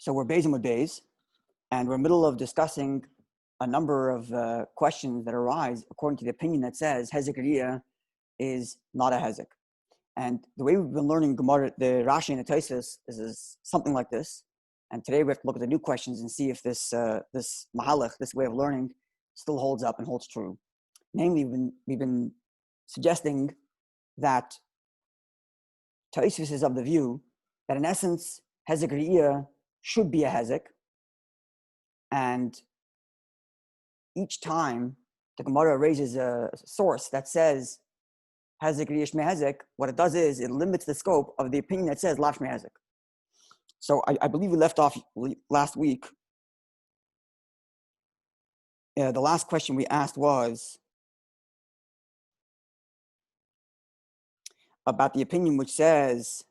So we're Beis with Beis, and we're in the middle of discussing a number of questions that arise according to the opinion that says Hezek Riyah is not a Hezek. And the way we've been learning Gemoro, the Rashi and the Tosafos is something like this. And today we have to look at the new questions and see if this mahalach, this way of learning, still holds up and holds true. Namely, we've been suggesting that Tosafos is of the view that in essence, Hezek Riyah should be a Hezek. And each time the Gemara raises a source that says Hezek Riyah Shmei Hezek, what it does is it limits the scope of the opinion that says Lav Shmei Hezek. So I believe we left off last week. The last question we asked was about the opinion which says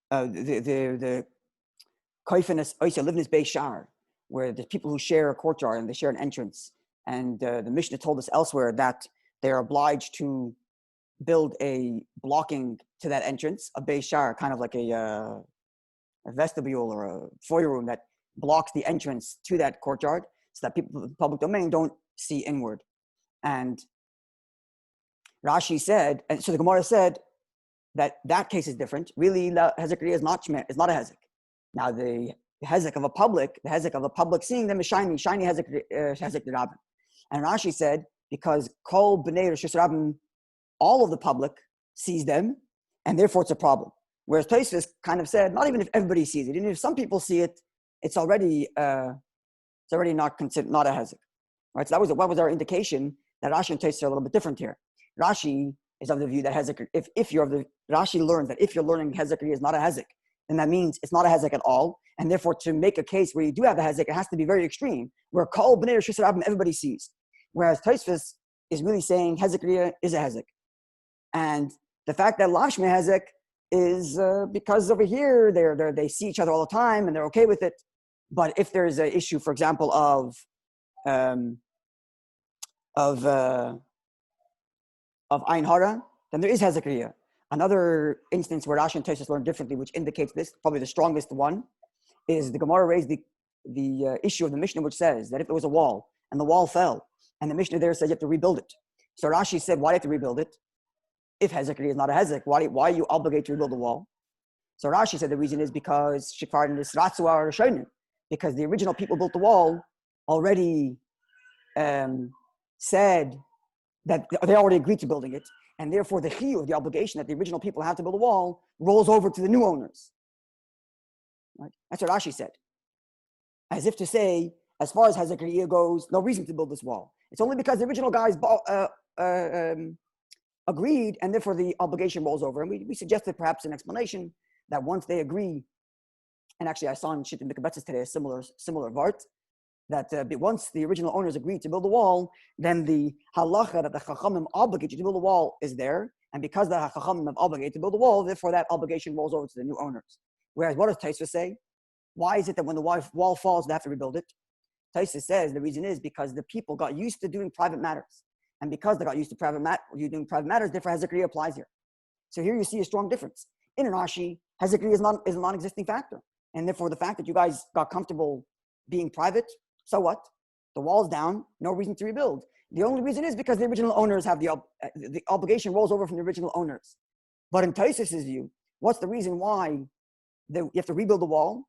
the Koifenes Oisa Livnis Bei Shar, where the people who share a courtyard and they share an entrance. And the Mishnah told us elsewhere that they're obliged to build a blocking to that entrance, a Bei Shar, kind of like a vestibule or a foyer room that blocks the entrance to that courtyard so that people in the public domain don't see inward. And Rashi said, and so the Gemara said that case is different. Really, Hezek Riyah is not a Hezek. Now the Hezek of a public seeing them is shiny Hezek Rabin. And Rashi said, because Kol B'nei Rosh Rabin, all of the public sees them, and therefore it's a problem. Whereas Tosafos kind of said, not even if everybody sees it, even if some people see it, it's already not considered not a Hezek. Right? So that was our indication that Rashi and Tosafos are a little bit different here. Rashi is of the view that Hezek, Rashi learns that if you're learning Hezek Riyah is not a Hezek, then that means it's not a Hezek at all. And therefore, to make a case where you do have a Hezek, it has to be very extreme, where Kol B'nei Rosh Rabin everybody sees. Whereas Tosafos is really saying Hezek Riyah is a Hezek. And the fact that Lav Shmei Hezek is because over here they see each other all the time and they're okay with it. But if there is an issue, for example, of Ein Hara, then there is Hezek Riyah. Another instance where Rashi and Tosafos learn differently, which indicates this, probably the strongest one, is the Gemara raised the issue of the Mishnah, which says that if there was a wall and the wall fell, and the Mishnah there says you have to rebuild it. So Rashi said, why do you have to rebuild it? If Hezek Riyah is not a Hezek, why are you obligated to rebuild the wall? So Rashi said the reason is because because the original people built the wall already said that they already agreed to building it, and therefore the chiyuv, the obligation that the original people have to build a wall, rolls over to the new owners. Right? That's what Rashi said. As if to say, as far as Hezek Riyah goes, no reason to build this wall. It's only because the original guys agreed, and therefore the obligation rolls over. And we suggested perhaps an explanation that once they agree, and actually I saw in Shittim Mikabetzes today a similar vart, that once the original owners agreed to build the wall, then the halacha that the chachamim obligate you to build a wall is there, and because the chachamim have obligated to build a wall, therefore that obligation rolls over to the new owners. Whereas what does Tosafos say? Why is it that when the wall falls, they have to rebuild it? Tosafos says the reason is because the people got used to doing private matters, and because they got used to doing private matters, therefore Hezek Riyah applies here. So here you see a strong difference. In Rashi, Hezek Riyah is a non-existing factor, and therefore the fact that you guys got comfortable being private, so what? The wall's down, no reason to rebuild. The only reason is because the original owners have the obligation rolls over from the original owners. But in Tosafos' view, what's the reason why you have to rebuild the wall?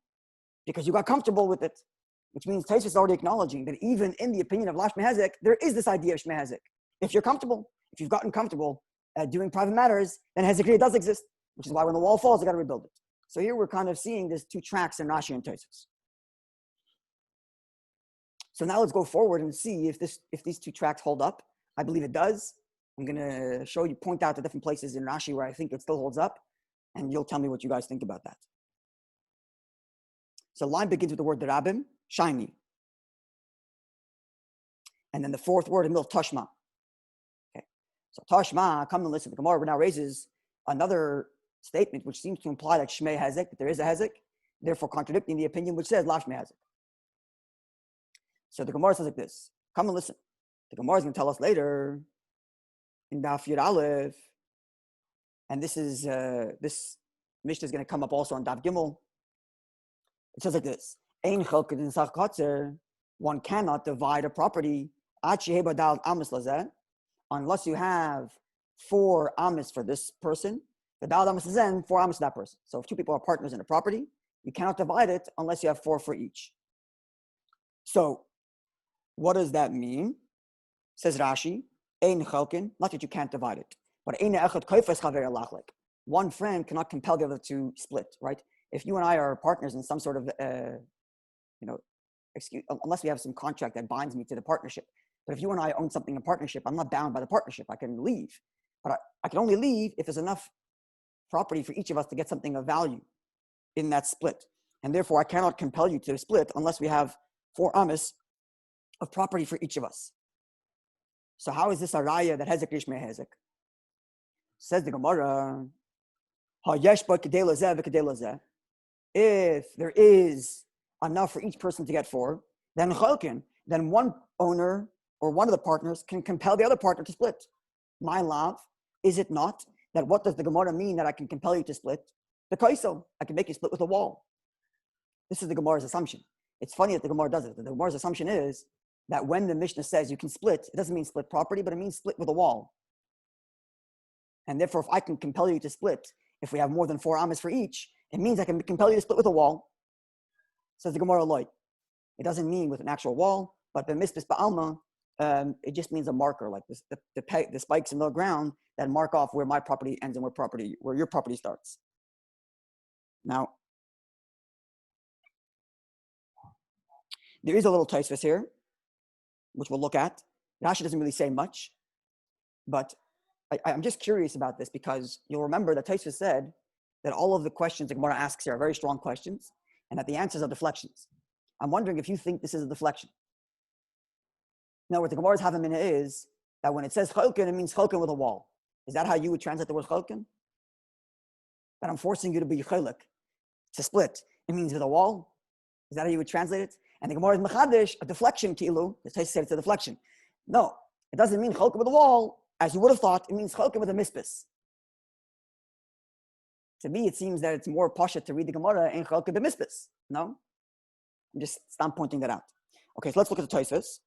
Because you got comfortable with it, which means Tosafos is already acknowledging that even in the opinion of Lav Shmei Hezek, there is this idea of Shmei Hezek. If you're comfortable, if you've gotten comfortable doing private matters, then Hezek Riyah does exist, which is why when the wall falls, you got to rebuild it. So here we're kind of seeing there's two tracks in Rashi and Tosafos. So now let's go forward and see if these two tracks hold up. I believe it does. I'm going to point out the different places in Rashi where I think it still holds up, and you'll tell me what you guys think about that. So the line begins with the word derabim, shiny. And then the fourth word in the middle, tashma. Okay. So tashma, come and listen. The Gemara now raises another statement which seems to imply that Shmei Hezek, that there is a Hezek, therefore contradicting the opinion which says Lav Shmei Hezek. So the Gemara says like this. Come and listen. The Gemara is going to tell us later in Daf Yud Aleph, and this is Mishnah is going to come up also on Daf Gimel. It says like this: Ein chelked in sach kotzer. One cannot divide a property unless you have 4 amis for this person. The dal amis is then 4 amis for that person. So if 2 people are partners in a property, you cannot divide it unless you have 4 for each. So what does that mean? Says Rashi, Ein chelkin, not that you can't divide it, but Ein echad koifes chaver alachlik. One friend cannot compel the other to split, right? If you and I are partners in some sort of, unless we have some contract that binds me to the partnership. But if you and I own something in partnership, I'm not bound by the partnership. I can leave. But I can only leave if there's enough property for each of us to get something of value in that split. And therefore, I cannot compel you to split unless we have 4 amis of property for each of us. So how is this a raya that hezek rishmei hezek? Says the Gemara, if there is enough for each person to get 4, then one owner or one of the partners can compel the other partner to split. My love, is it not that what does the Gemara mean that I can compel you to split? The kaisel, I can make you split with a wall. This is the Gemara's assumption. It's funny that the Gemara does it. The Gemara's assumption is that when the Mishnah says you can split, it doesn't mean split property, but it means split with a wall. And therefore, if I can compel you to split, if we have more than 4 amas for each, it means I can compel you to split with a wall. Says the Gemara loy. It doesn't mean with an actual wall, but the mispis ba'alma, it just means a marker, like this, the spikes in the ground that mark off where my property ends and where your property starts. Now, there is a little Tosafos here, which we'll look at. Rashi doesn't really say much, but I'm just curious about this because you'll remember that Tosafos said that all of the questions the Gemara asks here are very strong questions and that the answers are deflections. I'm wondering if you think this is a deflection. Now, what the Gemara's havamina is that when it says cholkin, it means cholkin with a wall. Is that how you would translate the word cholkin? That I'm forcing you to be cholik, to split. It means with a wall? Is that how you would translate it? And the Gemara is mechadish, a deflection kilu. The Tosafos said it's a deflection. No, it doesn't mean cholkin with a wall. As you would have thought, it means cholkin with a mispis. To me, it seems that it's more pasha to read the Gemara in cholkin the mispis. No? I'm just pointing that out. Okay, so let's look at the Tosafos.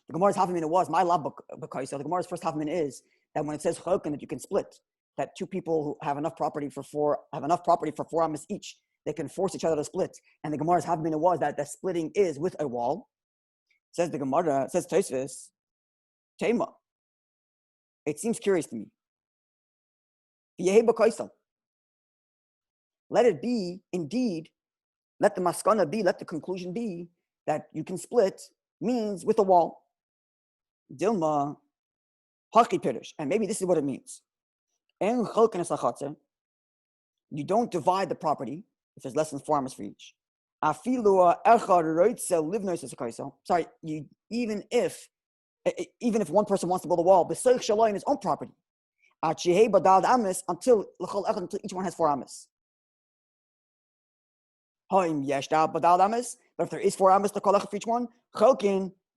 The Gemara's havamina was my lab b'kai. So the Gemara's first havamina is that when it says cholkin that you can split, that 2 people who have enough property for 4 amas each, they can force each other to split. And the Gemara's havamina was that the splitting is with a wall. Says the Gemara, says Tosafos, Tema. It seems curious to me. Let it be indeed. Let the maskana be. Let the conclusion be that you can split means with a wall. Dilma haki pirish, and maybe this is what it means. You don't divide the property if there's less than 4 amas for each. Sorry, even if one person wants to build a wall, b'soich shaloi in his own property, until each one has 4 amas. But if there is 4 amas for each one,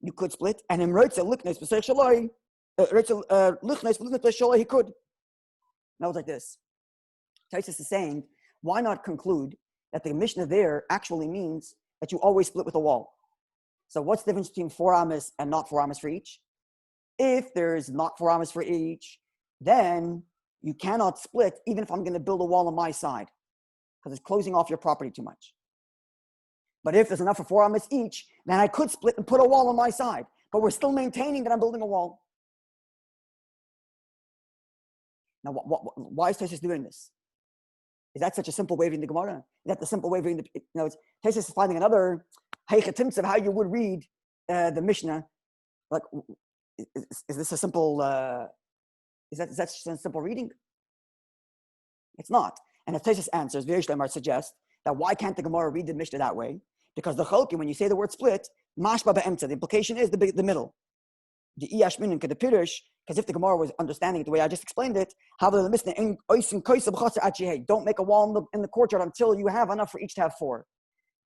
you could split, and in he could. Now it's like this. Tosafos is saying, why not conclude that the Mishnah there actually means that you always split with a wall? So what's the difference between 4 amas and not 4 amas for each? If there's not 4 amas for each, then you cannot split even if I'm going to build a wall on my side because it's closing off your property too much. But if there's enough for 4 amas each, then I could split and put a wall on my side. But we're still maintaining that I'm building a wall. Now, why is Tosafos doing this? Is that such a simple way of reading the Gemara? Is that the simple way of reading the... Tosafos is finding another heichatimts of how you would read the Mishnah. Like, is this a simple... Is that just a simple reading? It's not. And if Tosafos answers, V'yesh Lemar suggests that why can't the Gemara read the Mishnah that way? Because the cholkin, when you say the word split, mashba ba'emtza, the implication is the middle. The iyashmin and the pirush, because if the Gemara was understanding it the way I just explained it, don't make a wall in the courtyard until you have enough for each to have 4.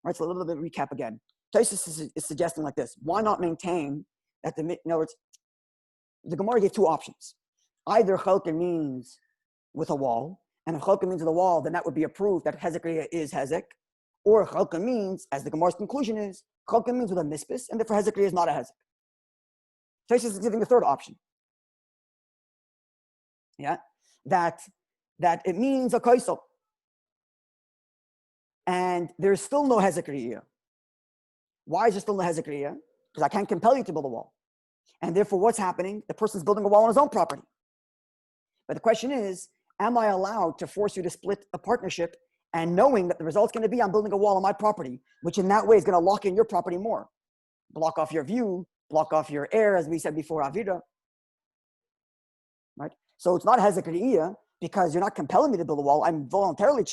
Right, so a little bit of recap again. Tosafos is suggesting like this: why not maintain that in other words, the Gemara gave 2 options. Either cholkin means with a wall, And if chalka means with a wall, then that would be a proof that hezek is hezek. Or chalka means, as the Gemara's conclusion is, chalka means with a mispis, and therefore hezek is not a hezek. Tosafos is giving the third option. Yeah, that it means a kaisel. And there's still no hezek. Why is there still no hezek? Because I can't compel you to build a wall. And therefore, what's happening? The person's building a wall on his own property. But the question is, am I allowed to force you to split a partnership and knowing that the result's going to be I'm building a wall on my property, which in that way is going to lock in your property more, block off your view, block off your air, as we said before, avida. Right? So it's not hezek because you're not compelling me to build a wall. I'm voluntarily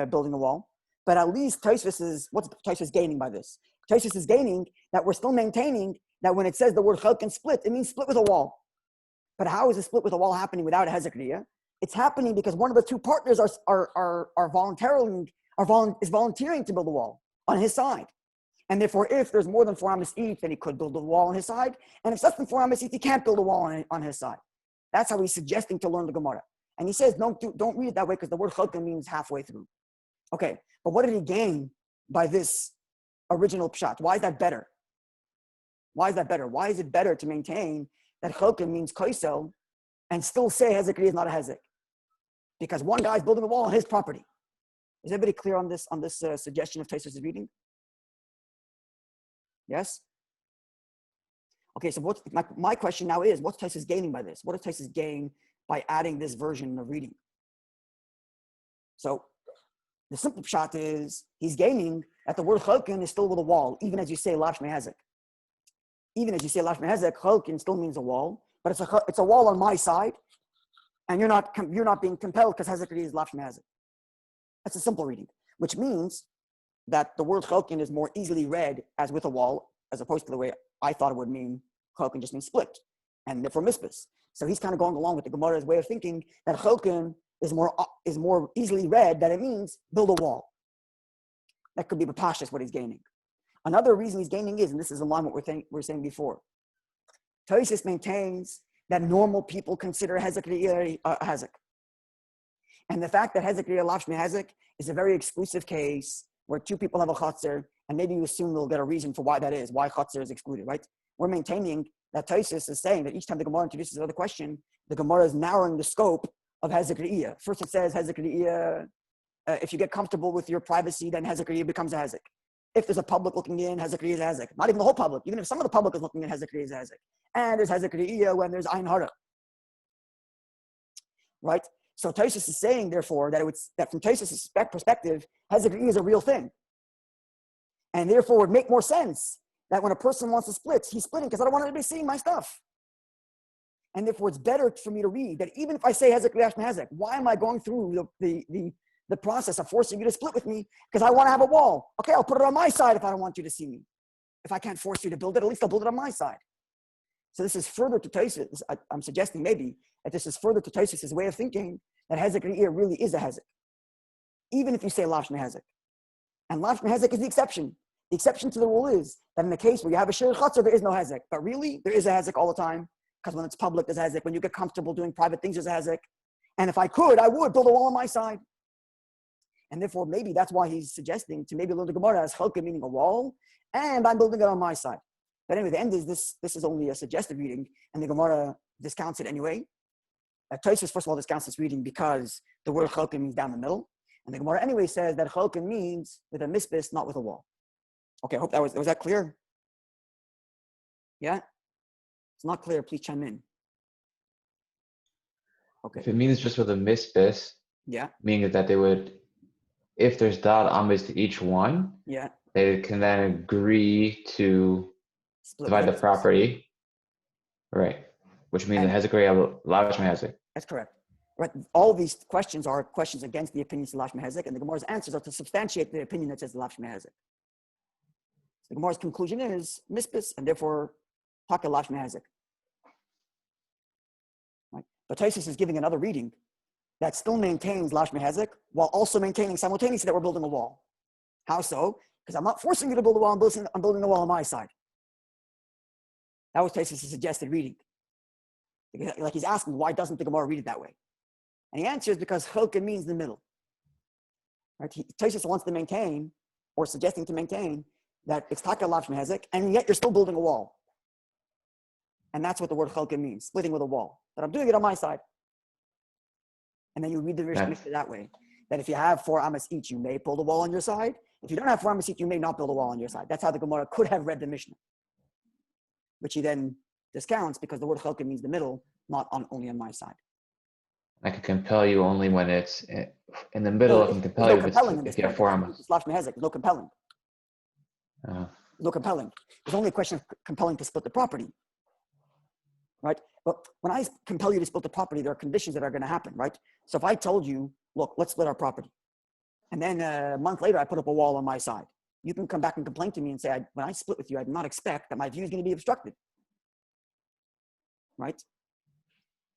building a wall. But at least Tosafos is, what's Tosafos gaining by this? Tosafos is gaining that we're still maintaining that when it says the word chalk and split, it means split with a wall. But how is a split with a wall happening without a hezek? It's happening because one of the two partners is volunteering to build a wall on his side. And therefore, if there's more than 4 amos each, then he could build a wall on his side. And if it's less than 4 amos each, he can't build a wall on his side. That's how he's suggesting to learn the Gemara. And he says, don't read it that way because the word chalka means halfway through. Okay, but what did he gain by this original pshat? Why is that better? Why is that better? Why is it better to maintain that chalka means kaisel and still say hezek is not a hezek? Because one guy's building a wall on his property. Is everybody clear on this suggestion of Tosafos' reading? Yes? Okay, so what's my question now is, what's Tosafos gaining by this? What does Tosafos gain by adding this version of reading? So the simple pshat is he's gaining that the word chalkin is still with a wall, even as you say lav shmei hezek. Even as you say lav shmei hezek, chalkin still means a wall, but it's a wall on my side, and you're not being compelled because hezek is lav shmei hezek. That's a simple reading, which means that the word chalkin is more easily read as with a wall, as opposed to the way I thought it would mean. Chalkin just means split, and therefore mispis. So he's kind of going along with the Gemara's way of thinking that chalkin is more easily read, that it means build a wall. That could be b'pashtus what he's gaining. Another reason he's gaining is, and this is in line with what we're saying before, Tosafos maintains that normal people consider hezek hezek. And the fact that hezek lav shmei hezek is a very exclusive case where two people have a chotzer, and maybe you assume they'll get a reason for why that is, why chotzer is excluded, right? We're maintaining that Tosafos is saying that each time the Gemara introduces another question, the Gemara is narrowing the scope of hezek. First it says hezek if you get comfortable with your privacy, then hezek becomes a hezek. If there's a public looking in, hezek is a hezek. Not even the whole public, even if some of the public is looking in, hezek is a hezek. And there's hezek when there's ein hara. Right? So Tosafos is saying, therefore, that from Tosafos' perspective, hezek is a real thing. And therefore it would make more sense that when a person wants to split, he's splitting because I don't want anybody seeing my stuff. And therefore it's better for me to read that even if I say hezek li'ashma hezek, why am I going through the process of forcing you to split with me? Because I want to have a wall. Okay, I'll put it on my side if I don't want you to see me. If I can't force you to build it, at least I'll build it on my side. So this is further to Tosafos. I'm suggesting maybe that this is further to Tosafos' way of thinking that hezek really is a hezek. Even if you say lav shmei hezek. And lav shmei hezek is the exception. The exception to the rule is that in the case where you have a shir chatzar, there is no hezek. But really, there is a hezek all the time. Because when it's public, there's a hezek. When you get comfortable doing private things, there's a hezek. And if I could, I would build a wall on my side. And therefore, maybe that's why he's suggesting to maybe learn the Gemara as chalka, meaning a wall, and I'm building it on my side. But anyway, the end is this is only a suggested reading, and the Gemara discounts it anyway. Tosafos, first of all, discounts this reading because the word chalka means down the middle. And the Gemara anyway says that chalka means with a mispis, not with a wall. Okay, I hope was that clear? Yeah? It's not clear, please chime in. Okay. If it means just with a mispis, yeah, meaning that they would, if there's dot amos to each one, yeah, they can then agree to divide the property, right? Which means it has a great lav shmei hezek. That's correct. Right. All these questions are questions against the opinions of lav shmei hezek, and the Gemara's answers are to substantiate the opinion that says lav shmei hezek. The Gemara's conclusion is mispis, and therefore taka lav shmei hezek. Right. But Tosafos is giving another reading that still maintains lav shmei hezek while also maintaining simultaneously that we're building a wall. How so? Because I'm not forcing you to build a wall, I'm building a wall on my side. That was Tosafos' suggested reading. Like he's asking, why doesn't the Gemara read it that way? And the answer is because chelka means the middle. Right? Tosafos wants to maintain, or suggesting to maintain, that it's taka lav shmehezek, and yet you're still building a wall. And that's what the word chelka means, splitting with a wall. But I'm doing it on my side. And then you read the Mishnah that way, that if you have 4 amas each, you may build a wall on your side. If you don't have 4 amas each, you may not build a wall on your side. That's how the Gemara could have read the Mishnah, which he then discounts because the word chelka means the middle, not only on my side. I can compel you only when it's in the middle. I can compel you if you have 4 amas. There's no compelling. Uh-huh. No compelling. There's only a question of compelling to split the property, right? But when I compel you to split the property, there are conditions that are going to happen, right? So if I told you, look, let's split our property, and then a month later I put up a wall on my side, you can come back and complain to me and say, when I split with you, I did not expect that my view is going to be obstructed, right?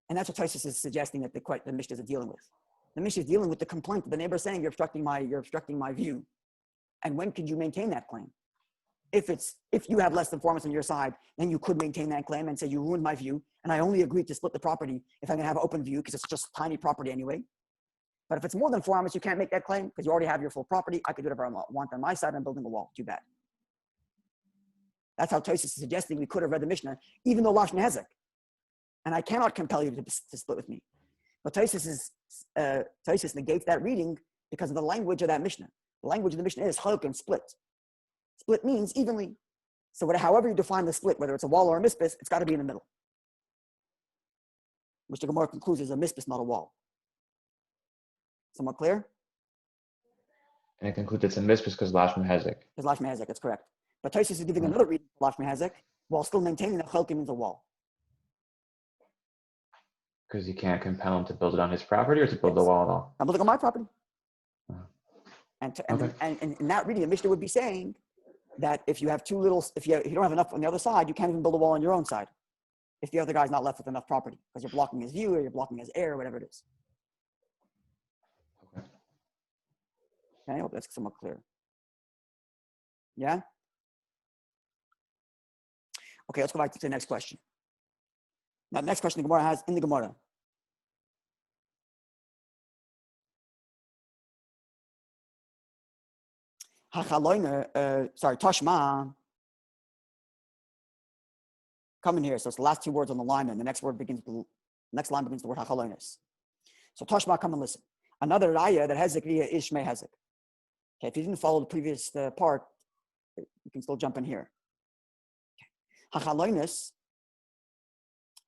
And that's what Tosafos is suggesting that the Mishnah is dealing with. The Mishnah is dealing with the complaint of the neighbor saying you're obstructing my view. And when could you maintain that claim? If you have less than 4 months on your side, then you could maintain that claim and say you ruined my view, and I only agreed to split the property if I'm going to have an open view because it's just tiny property anyway. But if it's more than 4 months, you can't make that claim because you already have your full property. I could do whatever I want on my side. I'm building a wall. Too bad. That's how Tosafos is suggesting we could have read the Mishnah, even though Lashon Hezek. And I cannot compel you to split with me. But Tosafos negates that reading because of the language of that Mishnah. The language of the Mishnah is chaluk and split. Split means evenly. So however you define the split, whether it's a wall or a mispis, it's got to be in the middle. Which the Gemara concludes is a mispis, not a wall. Somewhat clear? And it concludes it's a mispis because Lashon Hezek. Because Lashon Hezek, that's correct. But Tosafos is giving another reading for Lashon Hezek while still maintaining that chaluk means a wall. Because you can't compel him to build it on his property or to build the wall at all? I'm building on my property. Okay. And in that reading, the Mishnah would be saying that if you have if you don't have enough on the other side, you can't even build a wall on your own side. If the other guy's not left with enough property, because you're blocking his view or you're blocking his air or whatever it is. Okay. I hope that's somewhat clear. Yeah? Okay, let's go back to the next question. Now, the next question the Gemara has in the Gemara. Tashma. Come in here. So it's the last 2 words on the line, and the next line begins the word hachaloinus. So Tashma, come and listen. Another raya that hezek via is shmei hezek. Okay, if you didn't follow the previous part, you can still jump in here. Okay. Hachaloinus,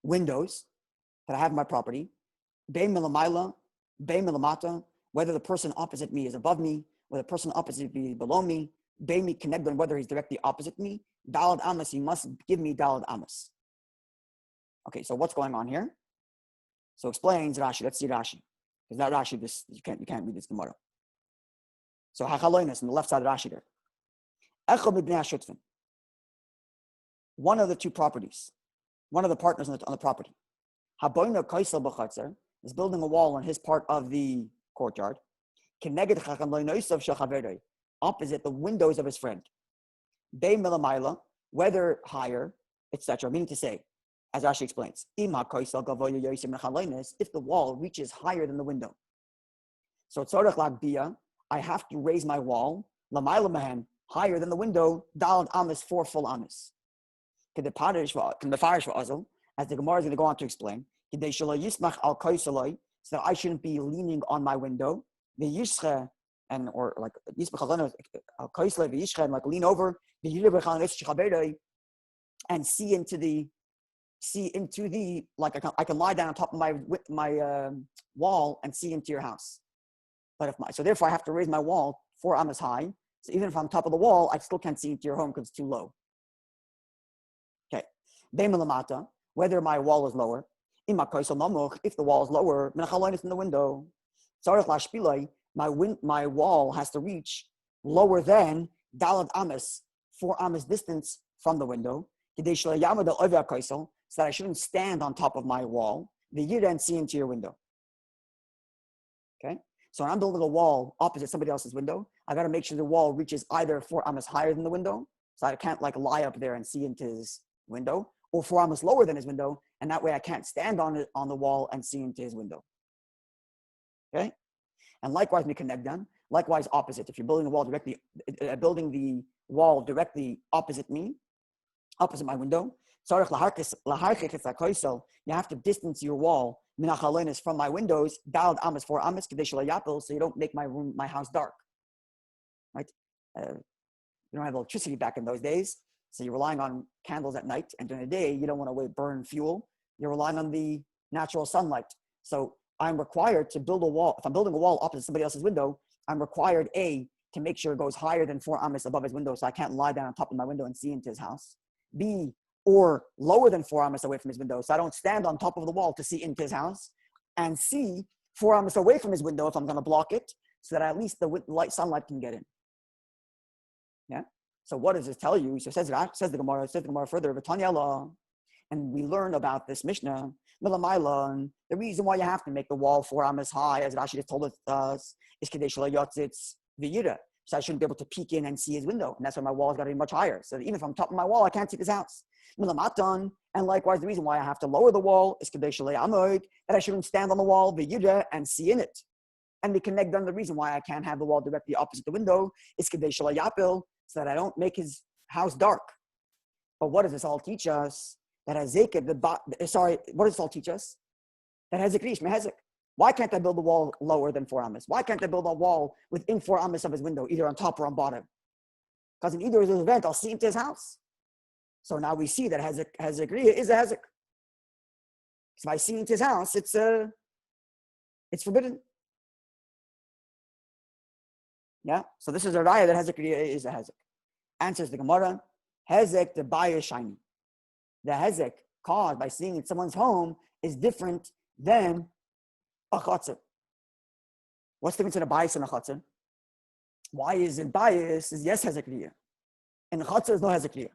windows that I have in my property, bein milamaila, bein milamata, whether the person opposite me is above me, whether the person opposite me is below me, bein mi connected, whether he's directly opposite me, dalad amas, he must give me dalad amas. Okay, so what's going on here? So explains Rashi. Let's see Rashi. Because that Rashi, you can't read this Gemara. So hachaloinus on the left side of Rashi there. Echad mibnei HaShutfin. One of the 2 properties. One of the partners on the property. Haboina kaisel b'chatzer is building a wall on his part of the courtyard. Keneged chachaloinosav shechaverei, opposite the windows of his friend. Bein milamaila, whether higher, etc. Meaning to say, as Rashi explains, if the wall reaches higher than the window. So tzorech lagbia, I have to raise my wall, lamaila mahen, higher than the window, dalad amis, 4 full amis. As the Gemara is going to go on to explain, so that I shouldn't be leaning on my window, and or like like lean over and see into the like I can lie down on top of my wall and see into your house. But so therefore I have to raise my wall 4 amas high. So even if I'm top of the wall, I still can't see into your home because it's too low. Okay. Whether my wall is lower, if the wall is lower, in the window, my wall has to reach lower than dalad amas, 4 amas distance from the window, so that I shouldn't stand on top of my wall, the yid and see into your window. Okay? So when I'm building a wall opposite somebody else's window, I got to make sure the wall reaches either 4 amas higher than the window, so I can't like lie up there and see into his window, or 4 amas lower than his window, and that way I can't stand on the wall and see into his window. Okay? And likewise, mikanegdan, likewise opposite. If you're building the wall directly opposite me, opposite my window, you have to distance your wall from my windows, 4 amas, so you don't make my house dark. Right? You don't have electricity back in those days, so you're relying on candles at night, and during the day you don't want to burn fuel. You're relying on the natural sunlight. So I'm required to build a wall. If I'm building a wall opposite somebody else's window, I'm required to make sure it goes higher than 4 amas above his window, so I can't lie down on top of my window and see into his house. B, or lower than 4 amas away from his window, so I don't stand on top of the wall to see into his house. And C, 4 amas away from his window if I'm going to block it, so that at least the sunlight can get in. Yeah. So what does this tell you? So says the Gemara further, and we learn about this Mishnah, and the reason why you have to make the wall 4 amas high, as Rashi just told us, is kadesh yotzitz v'yira. So I shouldn't be able to peek in and see his window, and that's why my wall's got to be much higher. So even if I'm top of my wall, I can't see his house. And likewise, the reason why I have to lower the wall is that I shouldn't stand on the wall v'yira and see in it. And we connect them. The reason why I can't have the wall directly opposite the window is kadesh yapil, so that I don't make his house dark. But what does this all teach us? That what does this all teach us? That hezek. Why can't I build a wall lower than 4 amas? Why can't I build a wall within 4 amas of his window, either on top or on bottom? Because in either of those events, I'll see into his house. So now we see that hezek is a hezek. If I see into his house, it's forbidden. Yeah. So this is a raya that hezek is a hezek. Answers the Gemara, hezek the bay is shiny. The hezek caused by seeing in someone's home is different than a chatzar. What's the difference in a bias and a chatzar? Why is it bias? Is yes hezek riyah. In the chatzar is no hezek riyah.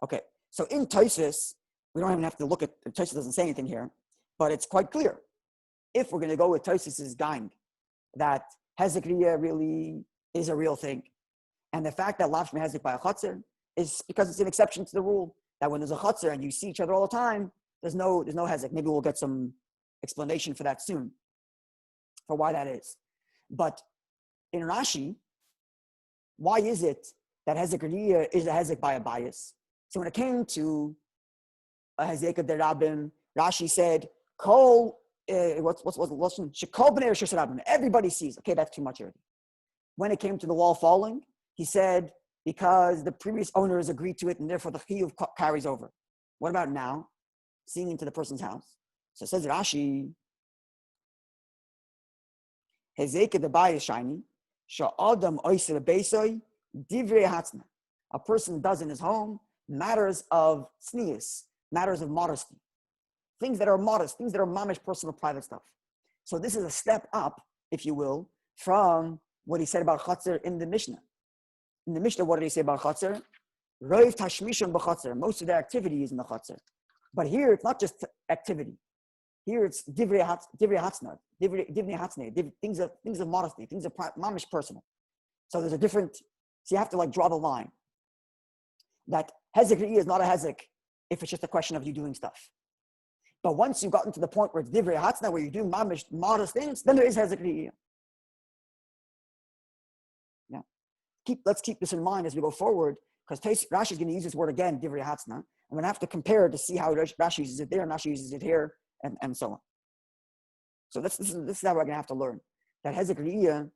Okay, so in Tosafos, we don't even have to look at, Tosafos doesn't say anything here, but it's quite clear. If we're going to go with Tosafos' gang, that hezek riyah really is a real thing. And the fact that lashmi hezek by a chatzar is because it's an exception to the rule that when there's a chatzar and you see each other all the time, there's no hezek. Maybe we'll get some explanation for that soon, for why that is. But in Rashi, why is it that hezek riyah is a hezek by a bias? So when it came to a hezek derabim, Rashi said, "Kol what's the lesson? Shekol b'nei reshus rabim." Everybody sees. Okay, that's too much already. When it came to the wall falling, he said, because the previous owners agreed to it and therefore the chiyuv carries over. What about now? Seeing into the person's house. So it says Rashi, hezek the bay is shiny. Sha'adam oiser beisoy divrei hatzna. A person does in his home matters of tznius, matters of modesty. Things that are modest, things that are mamish personal private stuff. So this is a step up, if you will, from what he said about chatzar in the Mishnah. In the Mishnah, what did he say about chatzar? Roiv tashmishon b'chatzar. Most of the activity is in the chatzar. But here, it's not just activity. Here, it's divrei hatzna, things of modesty, things of mamish personal. So there's a different. So you have to draw the line. That hezek is not a hezek if it's just a question of you doing stuff. But once you've gotten to the point where it's divrei hatzna, where you're doing mamish modest things, then there is hezek. Yeah. Let's keep this in mind as we go forward, because Rashi is going to use this word again, divrei hatzna. I'm going to have to compare to see how Rashi uses it there and Rashi uses it here, and so on. So this is how we're going to have to learn that hezek riyah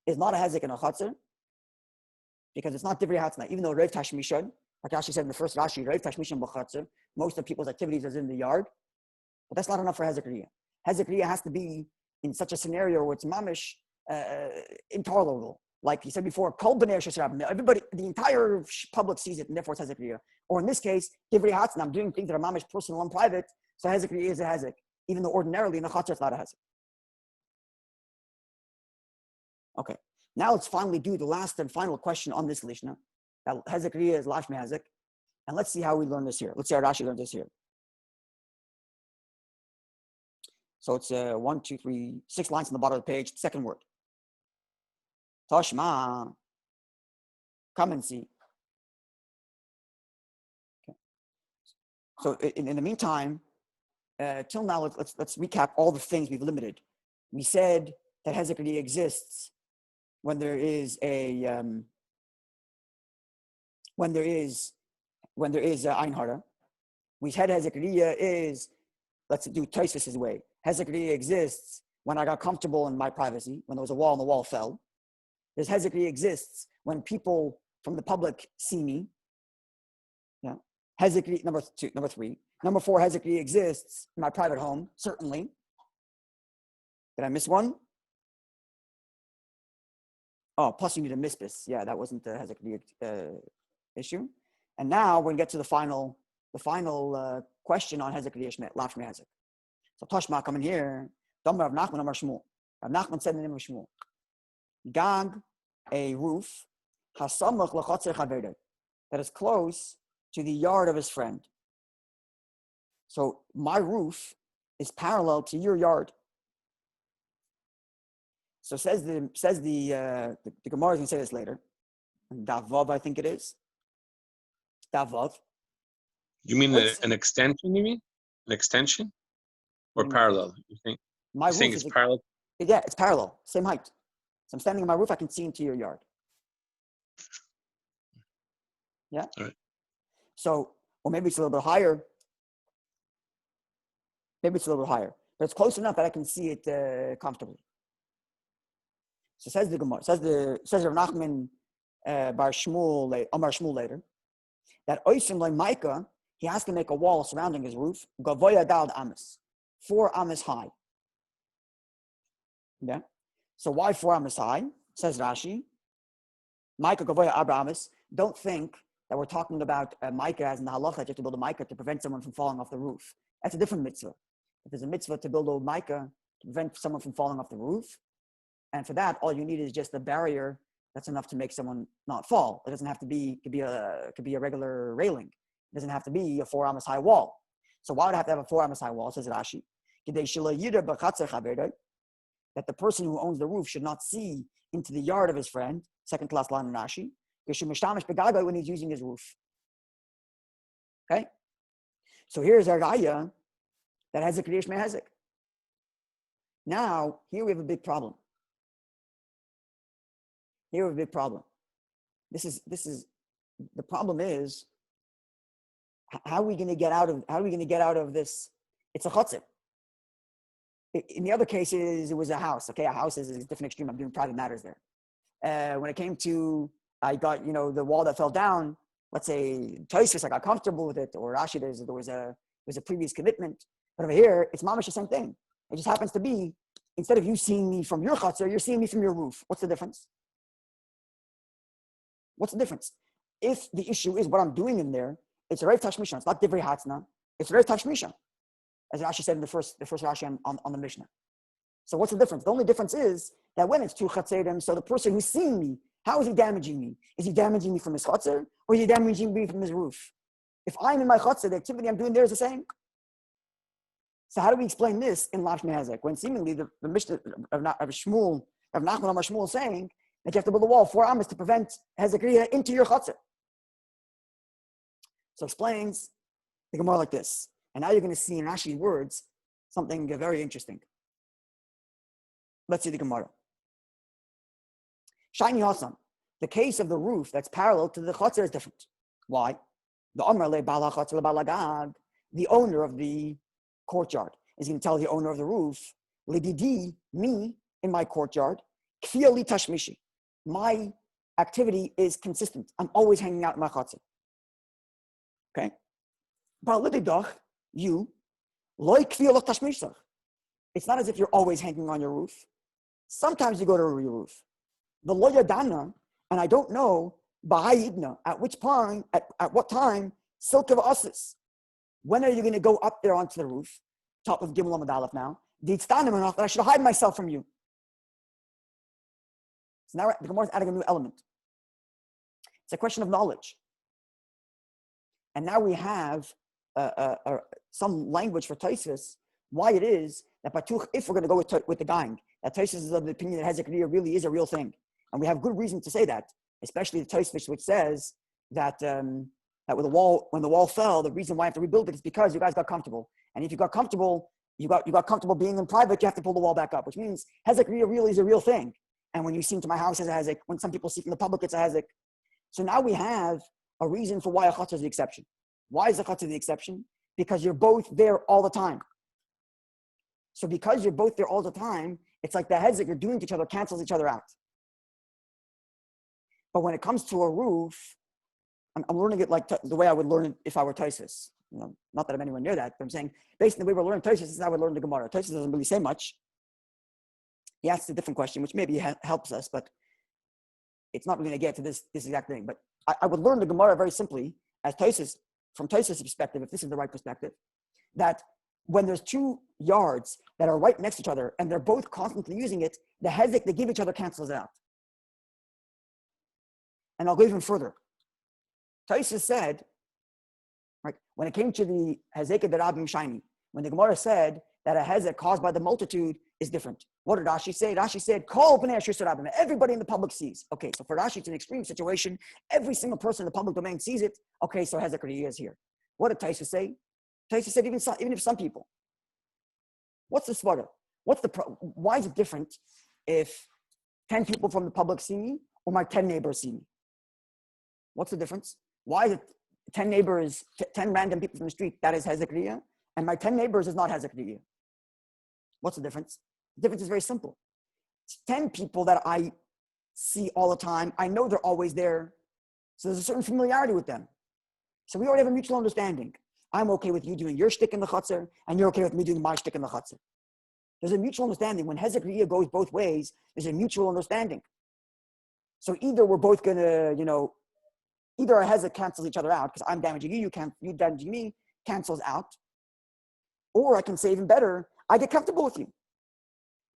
is not a hezek in a chatzar, because it's not divrei hatzna. Even though reiv tashmishon, like Rashi said in the first Rashi, reiv tashmishon b'chatzar, most of people's activities is in the yard, but that's not enough for hezek riyah. Hezek riyah has to be in such a scenario where it's mamish intolerable. Like he said before, kol b'nei reshus rabim. Everybody, the entire public sees it, and therefore it's hezek riyah. Or in this case, divrei hatzna, I'm doing things that are mamish personal and private, so hezek riyah is a hezek, even though ordinarily in the chatzar it's not a hezek. Okay, now let's finally do the last and final question on this lishna. That hezek riyah is lashmi hezek, and let's see how we learn this here. Let's see how Rashi learns this here. So it's 1, 2, 3, 6 lines on the bottom of the page. Second word. Tashma. Come and see. Okay. So in the meantime, till now, let's recap all the things we've limited. we said that Hezekriya exists when there is Ein Hara. We said Hezekriya is, let's do Tosafos' way. Hezekriya exists when I got comfortable in my privacy, when there was a wall and the wall fell. There's Hezekriya exists when people from the public see me. Yeah. Hezekriya, number 3. Number 4, Hezekriya exists in my private home, certainly. Did I miss one? Oh, plus you need a mispis. Yeah, that wasn't the Hezekriya issue. And now we're going to get to the final question on Hezekriya Lav Shmei Hezek. So Toshma coming here. Rav Nachman Amar Shmuel. Rav Nachman said in the name of Shmuel, Gag, a roof, hasamach l'chotzer chaverei, that is close to the yard of his friend. So my roof is parallel to your yard. So says the Gemara is going to say this later. Davav, I think it is. Davav. You mean an extension? You mean an extension or parallel? You think? My roof is parallel. Yeah, it's parallel, same height. So I'm standing on my roof. I can see into your yard. Yeah. All right. So, or maybe it's a little bit higher. Maybe it's a little bit higher, but it's close enough that I can see it comfortably. So says the Gemara, says Rav Nachman Amar Shmuel later, that Oisim like Micah, he has to make a wall surrounding his roof, Gavoya Dal Amis, 4 amis high. Yeah. So why 4 amis high? Says Rashi, Micah Gavoya Abra Amis. Don't think that we're talking about Micah as in the halacha that you have to build a Micah to prevent someone from falling off the roof. That's a different mitzvah. If there's a mitzvah to build a Micah to prevent someone from falling off the roof, and for that, all you need is just a barrier that's enough to make someone not fall. It doesn't have to be, it could be a regular railing. It doesn't have to be a 4 amas high wall. So why would I have to have a 4 amas high wall, says Rashi? That the person who owns the roof should not see into the yard of his friend, second to last line in Rashi, when he's using his roof. Okay? So here's our raya that has a Kriyash Mehezek. Now, here we have a big problem. Here we have a big problem. This is the problem is, how are we going to get out of this? It's a chutzir. In the other cases, it was a house. Okay, a house is a different extreme. I'm doing private matters there. When it came to, I got, the wall that fell down, let's say Tosafos, I got comfortable with it, or Rashi, there was a previous commitment. But over here, it's mamash the same thing. It just happens to be, instead of you seeing me from your chutzir, you're seeing me from your roof. What's the difference? What's the difference? If the issue is what I'm doing in there, it's a Reif Tashmishan. It's not Divrei Hatzna. It's Reif Tashmishan, as Rashi said in the first Rashi on the Mishnah. So what's the difference? The only difference is that when it's 2 chatzerim, so the person who's seeing me, how is he damaging me? Is he damaging me from his chatzer, or is he damaging me from his roof? If I'm in my chatzer, the activity I'm doing there is the same. So how do we explain this in Lav Shmei Hezek, when seemingly the Mishnah of Shmuel, of Nachman Amar Shmuel, saying that you have to build a wall 4 amas to prevent Hezekriya into your chatzer? So explains the Gemara like this. And now you're going to see in Rashi's words something very interesting. Let's see the Gemara. Shiny Hasan. The case of the roof that's parallel to the chatzer is different. Why? The owner of the courtyard is going to tell the owner of the roof, Lididi, me in my courtyard, kfiyali tashmishi. My activity is consistent. I'm always hanging out in my chatzer. Okay? But lididach, you, loy kfiyali tashmishach. It's not as if you're always hanging on your roof. Sometimes you go to your roof. The lo yadana, and I don't know, ba'ayidna, at what time, silk of asis. When are you going to go up there onto the roof? Top of Gimel Amud Aleph now. That I should hide myself from you. So now the Gemara is adding a new element. It's a question of knowledge. And now we have some language for Tosafos, why it is that Batuch, if we're going to go with the gang, that Tosafos is of the opinion that Hezekriya really is a real thing. And we have good reason to say that, especially the Tosafos, which says that that when the wall fell, the reason why I have to rebuild it is because you guys got comfortable. And if you got comfortable, you got comfortable being in private, you have to pull the wall back up, which means hezek really is a real thing. And when you see into my house as a hezek, when some people see from the public, it's a hezek. So now we have a reason for why a chutzner is the exception. Why is a chutzner the exception? Because you're both there all the time. So because you're both there all the time, it's like the hezek you're doing to each other cancels each other out. But when it comes to a roof, I'm learning it like the way I would learn it if I were Tosafos. Not that I'm anywhere near that, but I'm saying based on the way we're learning Tosafos, this is how I would learn the Gemara. Tosafos doesn't really say much. He asks a different question, which maybe helps us, but it's not really going to get to this exact thing. But I would learn the Gemara very simply as Tosafos, from Tosafos' perspective, if this is the right perspective, that when there's two yards that are right next to each other and they're both constantly using it, the hezek they give each other cancels out. And I'll go even further. Tosafos said, right, when it came to the hezek derabim shiny, when the Gemara said that a hezek caused by the multitude is different. What did Rashi say? Rashi said, "Kol b'nei Ashur Rabim." Everybody in the public sees. Okay, so for Rashi, it's an extreme situation. Every single person in the public domain sees it. Okay, so hezek is here. What did Tosafos say? Tosafos said, even if some people. What's the svara? Why is it different if 10 people from the public see me or my 10 neighbors see me? What's the difference? Why is it 10 neighbors, 10 random people from the street, that is hezek, and my 10 neighbors is not hezek? What's the difference? The difference is very simple. It's 10 people that I see all the time. I know they're always there. So there's a certain familiarity with them. So we already have a mutual understanding. I'm okay with you doing your shtick in the chutzner, and you're okay with me doing my shtick in the chutzner. There's a mutual understanding. When hezek goes both ways, there's a mutual understanding. So either we're both going to, either our hezek cancels each other out because I'm damaging you, you damaging me, cancels out. Or I can say even better, I get comfortable with you.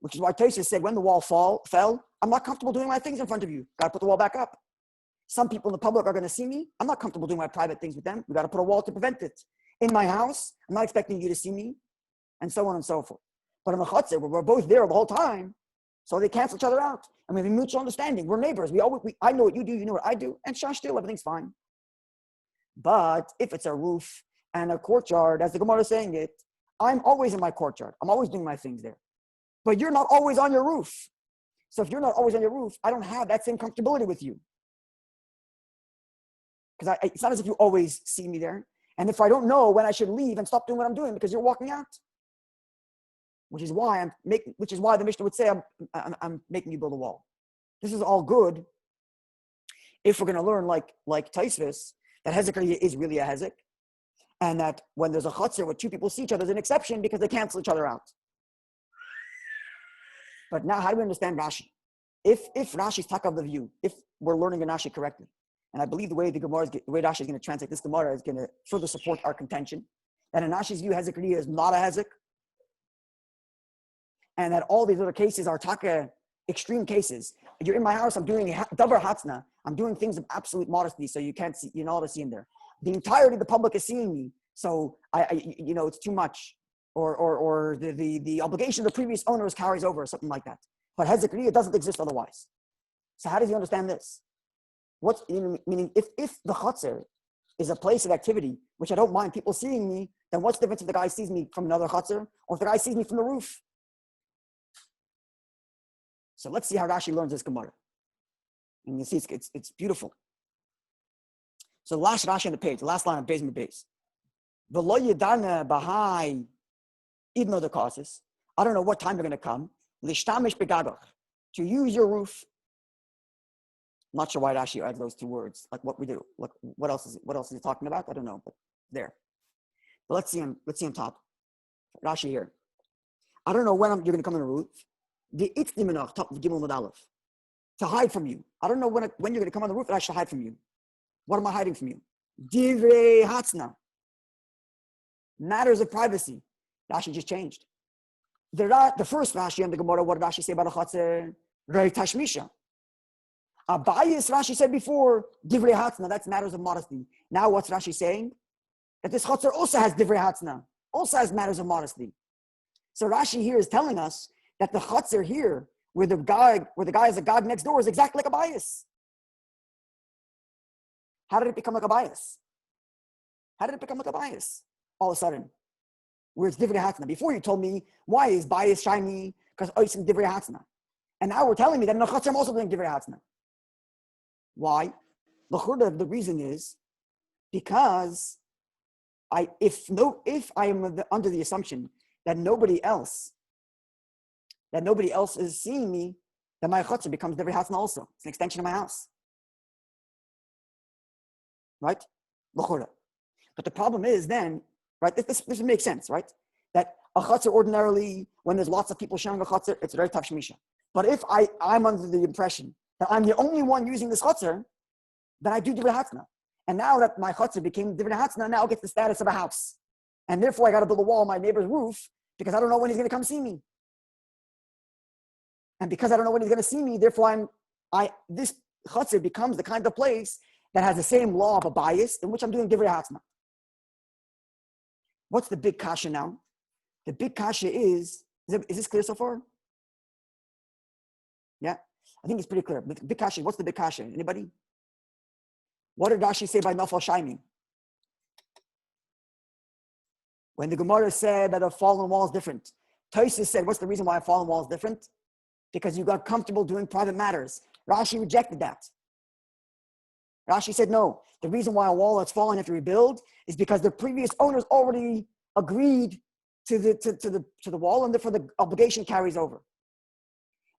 Which is why Tosafos said when the wall fell, I'm not comfortable doing my things in front of you. Got to put the wall back up. Some people in the public are going to see me. I'm not comfortable doing my private things with them. We got to put a wall to prevent it. In my house, I'm not expecting you to see me, and so on and so forth. But in the chutzner, we're both there the whole time, so they cancel each other out. And we have a mutual understanding. We're neighbors. I know what you do, you know what I do, and shash still, everything's fine. But if it's a roof and a courtyard, as the Gemara is saying it, I'm always in my courtyard. I'm always doing my things there. But you're not always on your roof. So if you're not always on your roof, I don't have that same comfortability with you. Because it's not as if you always see me there. And if I don't know when I should leave and stop doing what I'm doing because you're walking out, which is why the Mishnah would say I'm making you build a wall. This is all good if we're going to learn like Tosafos that hezek is really a hezek, and that when there's a chutzner where two people see each other, there's an exception because they cancel each other out. But now, how do we understand Rashi? If Rashi's taka of the view, if we're learning a Rashi correctly, and I believe the way Rashi is going to translate this Gemara is going to further support our contention that in Rashi's view, hezek is not a hezek, and that all these other cases are taka extreme cases. You're in my house, I'm doing davar hatzna, I'm doing things of absolute modesty, so you can't see, you're not allowed to see in there. The entirety of the public is seeing me, so it's too much, or the obligation of the previous owners carries over, or something like that. But hezek doesn't exist otherwise. So how does he understand this? Meaning if the chutzner is a place of activity, which I don't mind people seeing me, then what's the difference if the guy sees me from another chutzner, or if the guy sees me from the roof? So let's see how Rashi learns this Gemara. And you see it's beautiful. So the last Rashi on the page, the last line of Beis Mebez. V'lo yidana b'hai idno the causes. I don't know what time they're going to come. Lishtamish begagach, to use your roof. I'm not sure why Rashi adds those two words. Like what we do. Like what else is he talking about? I don't know, but there. But let's see him top. Rashi here. I don't know when you're going to come on the roof. The itzdiminach top of Gimel Mud Aleph. To hide from you. I don't know when you're going to come on the roof and I should hide from you. What am I hiding from you? Divrei hatzna. Matters of privacy. Rashi just changed. The first Rashi on the Gemara, what did Rashi say about a chutzner? Rei tashmisha. Abayis, Rashi said before, divrei hatzna, that's matters of modesty. Now what's Rashi saying? That this chutzner also has divrei hatzna, also has matters of modesty. So Rashi here is telling us that the chutzner here, where the guy is a god next door, is exactly like a bias. How did it become like a bias? All of a sudden? where it's divrei hatzna. Before you told me, why is bias shiny? Because oisim divrei hatzna. And now we're telling me that in the chatzar I'm also doing divrei hatzna. Why? The reason is because if I am under the assumption that nobody else is seeing me, then my chatzar becomes divrei hatzna also. It's an extension of my house. Right? But the problem is then, right, this makes sense, right? That a chatzar ordinarily, when there's lots of people sharing a chatzar, it's very tough shmisha. But if I'm under the impression that I'm the only one using this chatzar, then I do divrei hatzna. And now that my chatzar became divrei hatzna, now it gets the status of a house. And therefore I got to build a wall on my neighbor's roof because I don't know when he's going to come see me. And because I don't know when he's going to see me, therefore this chatzar becomes the kind of place that has the same law of a bias in which I'm doing divrei hatzna. What's the big kasha now? The big kasha is this clear so far? Yeah, I think it's pretty clear. The big kasha, what's the big kasha? Anybody? What did Rashi say by nafal shaimim? When the Gemoro said that a fallen wall is different, Tosafos said, what's the reason why a fallen wall is different? Because you got comfortable doing private matters. Rashi rejected that. Rashi said, no, the reason why a wall that's fallen have to rebuild is because the previous owners already agreed to the wall, and therefore the obligation carries over.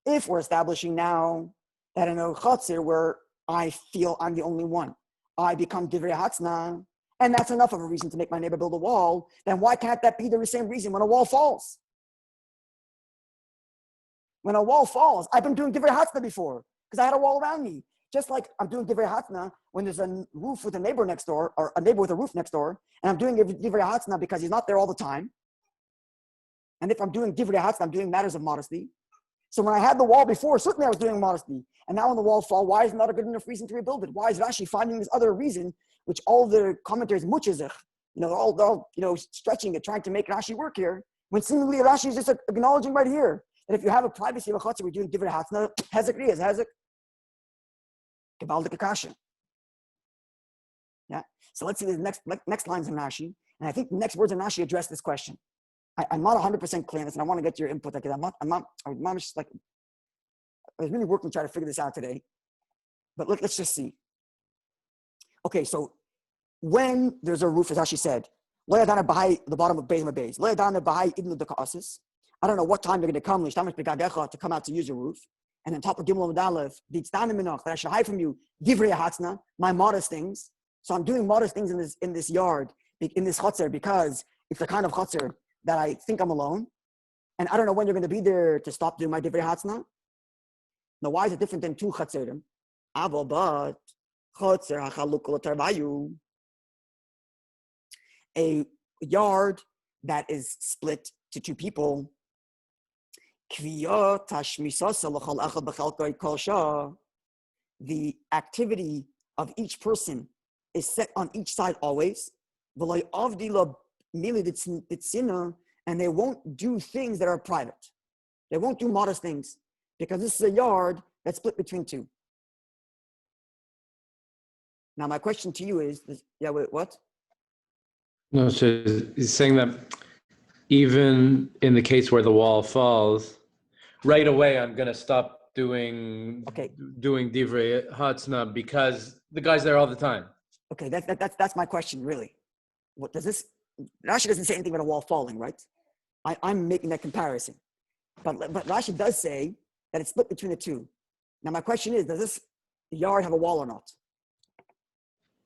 If we're establishing now that in a chatzir where I feel I'm the only one, I become divrei hatzna, and that's enough of a reason to make my neighbor build a wall, then why can't that be the same reason when a wall falls? When a wall falls, I've been doing divrei hatzna before because I had a wall around me. Just like I'm doing divrei hatzna when there's a roof with a neighbor next door, or a neighbor with a roof next door, and I'm doing divrei hatzna because he's not there all the time. And if I'm doing divrei hatzna, I'm doing matters of modesty. So when I had the wall before, certainly I was doing modesty. And now when the wall fall, why is not a good enough reason to rebuild it? Why is Rashi finding this other reason, which all the commentators muchazich, they're all stretching it, trying to make Rashi work here, when seemingly Rashi is just acknowledging right here that if you have a privacy of a chatzar, we're doing divrei hatzna, hezek riyaz, hezek. Yeah. So let's see the next lines in Rashi, and I think the next words in Rashi address this question. I'm not 100% clear on this, and I want to get your input because I was really working to try to figure this out today. But let's just see. Okay, so when there's a roof, as Rashi said, the bottom of Beis, I don't know what time they're going to come to come out to use your roof. And then top of Gimel and Aleph, that I should hide from you, divrei hatzna, my modest things. So I'm doing modest things in this yard, in this chatzar, because it's the kind of chatzar that I think I'm alone. And I don't know when you're going to be there to stop doing my divrei hatzna. Now, why is it different than two chatzerim? But chatzar hachaluk l'tarvayu, a yard that is split to two people. The activity of each person is set on each side always. And they won't do things that are private. They won't do modest things because this is a yard that's split between two. Now, my question to you is, what? No, so he's saying that even in the case where the wall falls, right away I'm going to stop doing divrei hatzna because the guy's there all the time. Okay, that's my question, really. What does this? Rashi doesn't say anything about a wall falling, right? I'm making that comparison, but Rashi does say that it's split between the two. Now, my question is, does this yard have a wall or not?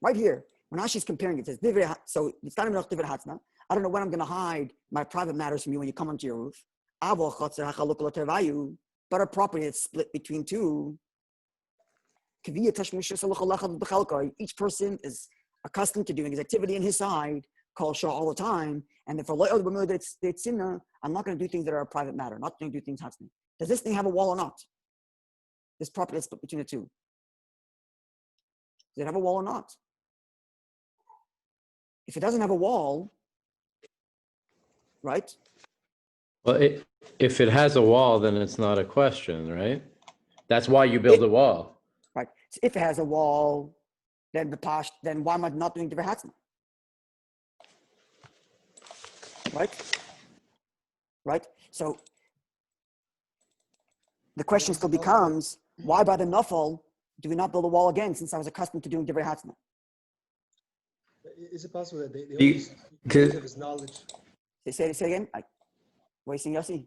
Right here, when Rashi's comparing it, it says so it's not enough divrei hatzna. I don't know when I'm going to hide my private matters from you when you come onto your roof. But a property that's split between two. Each person is accustomed to doing his activity in his side, call Shah all the time. And if I'm not going to do things that are a private matter, I'm not going to do things hatzmi. Does this thing have a wall or not? This property is split between the two. Does it have a wall or not? If it doesn't have a wall, right? Well, if it has a wall, then it's not a question, right? That's why you build a wall. Right. So if it has a wall, then why am I not doing divrei hatzna? Right? right? So the question still becomes, why by the nafal do we not build a wall again, since I was accustomed to doing divrei hatzna? Is it possible that they always have this knowledge? Say it again. What are you saying, Yossi?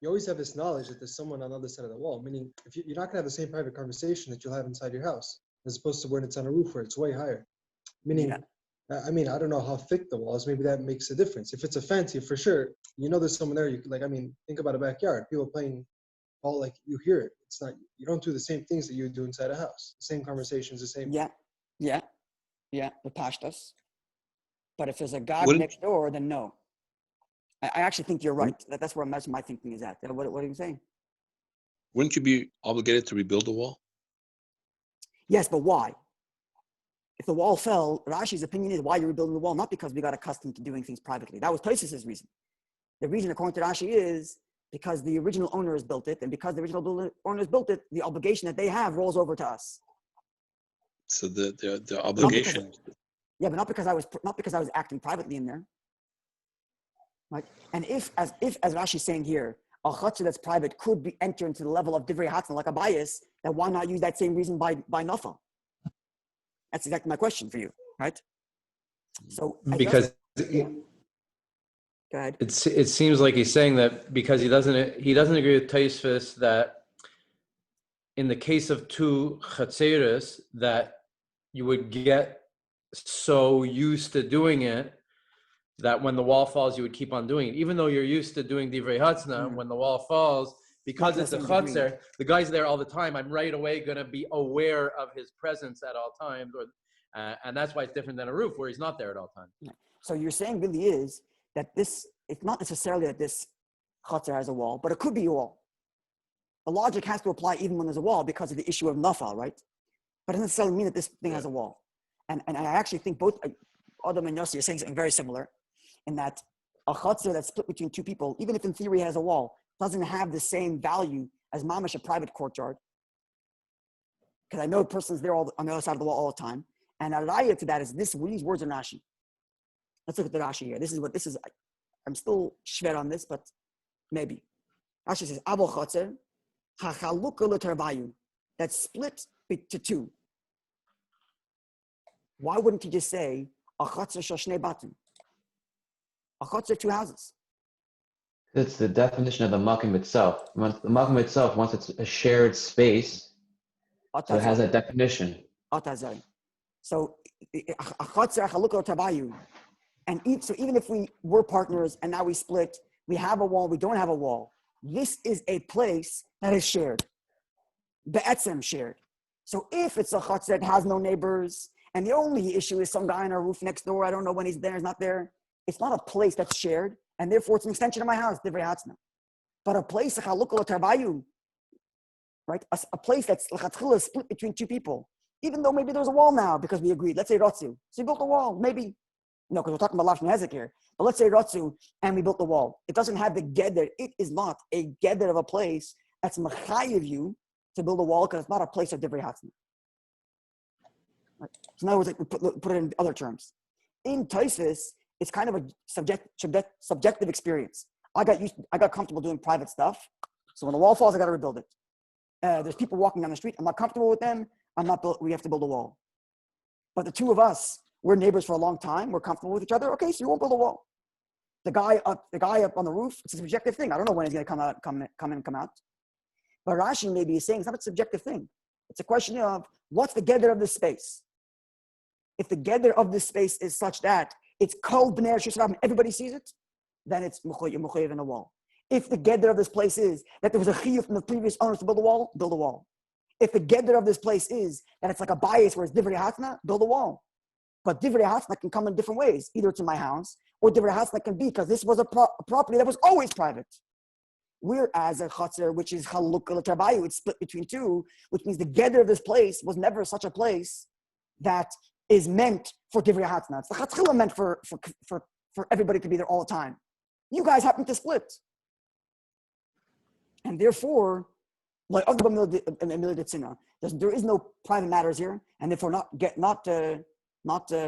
You always have this knowledge that there's someone on the other side of the wall, meaning if you're not going to have the same private conversation that you'll have inside your house, as opposed to when it's on a roof where it's way higher. Meaning, I mean, I don't know how thick the wall is. Maybe that makes a difference. If it's a fence, for sure, you know there's someone there. You like, I mean, think about a backyard. People playing ball, like you hear it. It's not, you don't do the same things that you do inside a house. The same conversations, the same. Yeah, the pashtas. But if there's a God next door, then no. I actually think you're right. That's where my thinking is at. What are you saying? Wouldn't you be obligated to rebuild the wall? Yes, but why? If the wall fell, Rashi's opinion is why you're rebuilding the wall, not because we got accustomed to doing things privately. That was Tosafos' reason. The reason, according to Rashi, is because the original owners built it, and because the original owners built it, the obligation that they have rolls over to us. So the obligation. But not because I was acting privately in there. Right? And if as Rashi's saying here, a chutzner that's private could be enter into the level of divrei hatzna like a bias, then why not use that same reason by nafal? That's exactly my question for you, right? So because go ahead. It seems like he's saying that because he doesn't agree with Tosafos that in the case of two chatzeros that you would get so used to doing it that when the wall falls, you would keep on doing it. Even though you're used to doing divrei hatzna, when the wall falls, because it's a chatzer, the guy's there all the time, I'm right away going to be aware of his presence at all times. And that's why it's different than a roof where he's not there at all times. So you're saying really is that it's not necessarily that this chatzer has a wall, but it could be a wall. The logic has to apply even when there's a wall because of the issue of nafal, right? But it doesn't necessarily mean that this thing has a wall. And I actually think both Adam and Yossi are saying something very similar, in that a chatzer that's split between two people, even if in theory it has a wall, doesn't have the same value as mamash, a private courtyard. Because I know a person's there on the other side of the wall all the time. And a raya to that is these words in Rashi. Let's look at the Rashi here. This is. I'm still shver on this, but maybe. Rashi says, Avo chatzer, hachalukah l'tervayu, that's split to two. Why wouldn't he just say, a chatzer shel shnei batim? A chatzer, two houses. It's the definition of the makom itself. The makom itself, once it's a shared space, so it has that definition. So, a chatzer hachalukah l'tervayu. And so even if we were partners and now we split, we have a wall, we don't have a wall. This is a place that is shared. Be'etzem shared. So if it's a chatzer that has no neighbors, and the only issue is some guy on our roof next door, I don't know when he's there, he's not there. It's not a place that's shared, and therefore it's an extension of my house, divrei hatzna. But a place, right? A place that's split between two people, even though maybe there's a wall now because we agreed. Let's say Ratzu. So we built a wall, maybe. No, because we're talking about Lashon Hezek here. But let's say Ratzu, and we built the wall. It doesn't have the gedder. It is not a gedder of a place that's mechayiv you to build a wall because it's not a place of divrei hatzna. Right? So in other words, like, put it in other terms. In Tosafos, it's kind of a subjective experience. I got comfortable doing private stuff. So when the wall falls, I got to rebuild it. There's people walking down the street. I'm not comfortable with them. We have to build a wall. But the two of us, we're neighbors for a long time. We're comfortable with each other. Okay, so you won't build a wall. The guy up on the roof, it's a subjective thing. I don't know when he's going to come out. But Rashi maybe is saying it's not a subjective thing. It's a question of what's the gedder of this space. If the gedder of this space is such that it's kol b'nei Yisrael, everybody sees it, then it's mechayiv in a wall. If the gedder of this place is that there was a chiyuv from the previous owners to build a wall, build a wall. If the gedder of this place is that it's like a bias where it's divrei hatzna, build a wall. But divrei hatzna can come in different ways. Either it's in my house, or divrei hatzna can be because this was a property that was always private. Whereas a chatzer, which is chalukah l'tarbayu, it's split between two, which means the gedder of this place was never such a place that is meant for divrei hatzna. It's the chatzchila meant for everybody to be there all the time. You guys happen to split, and therefore, like there is no private matters here, and therefore not mechuyev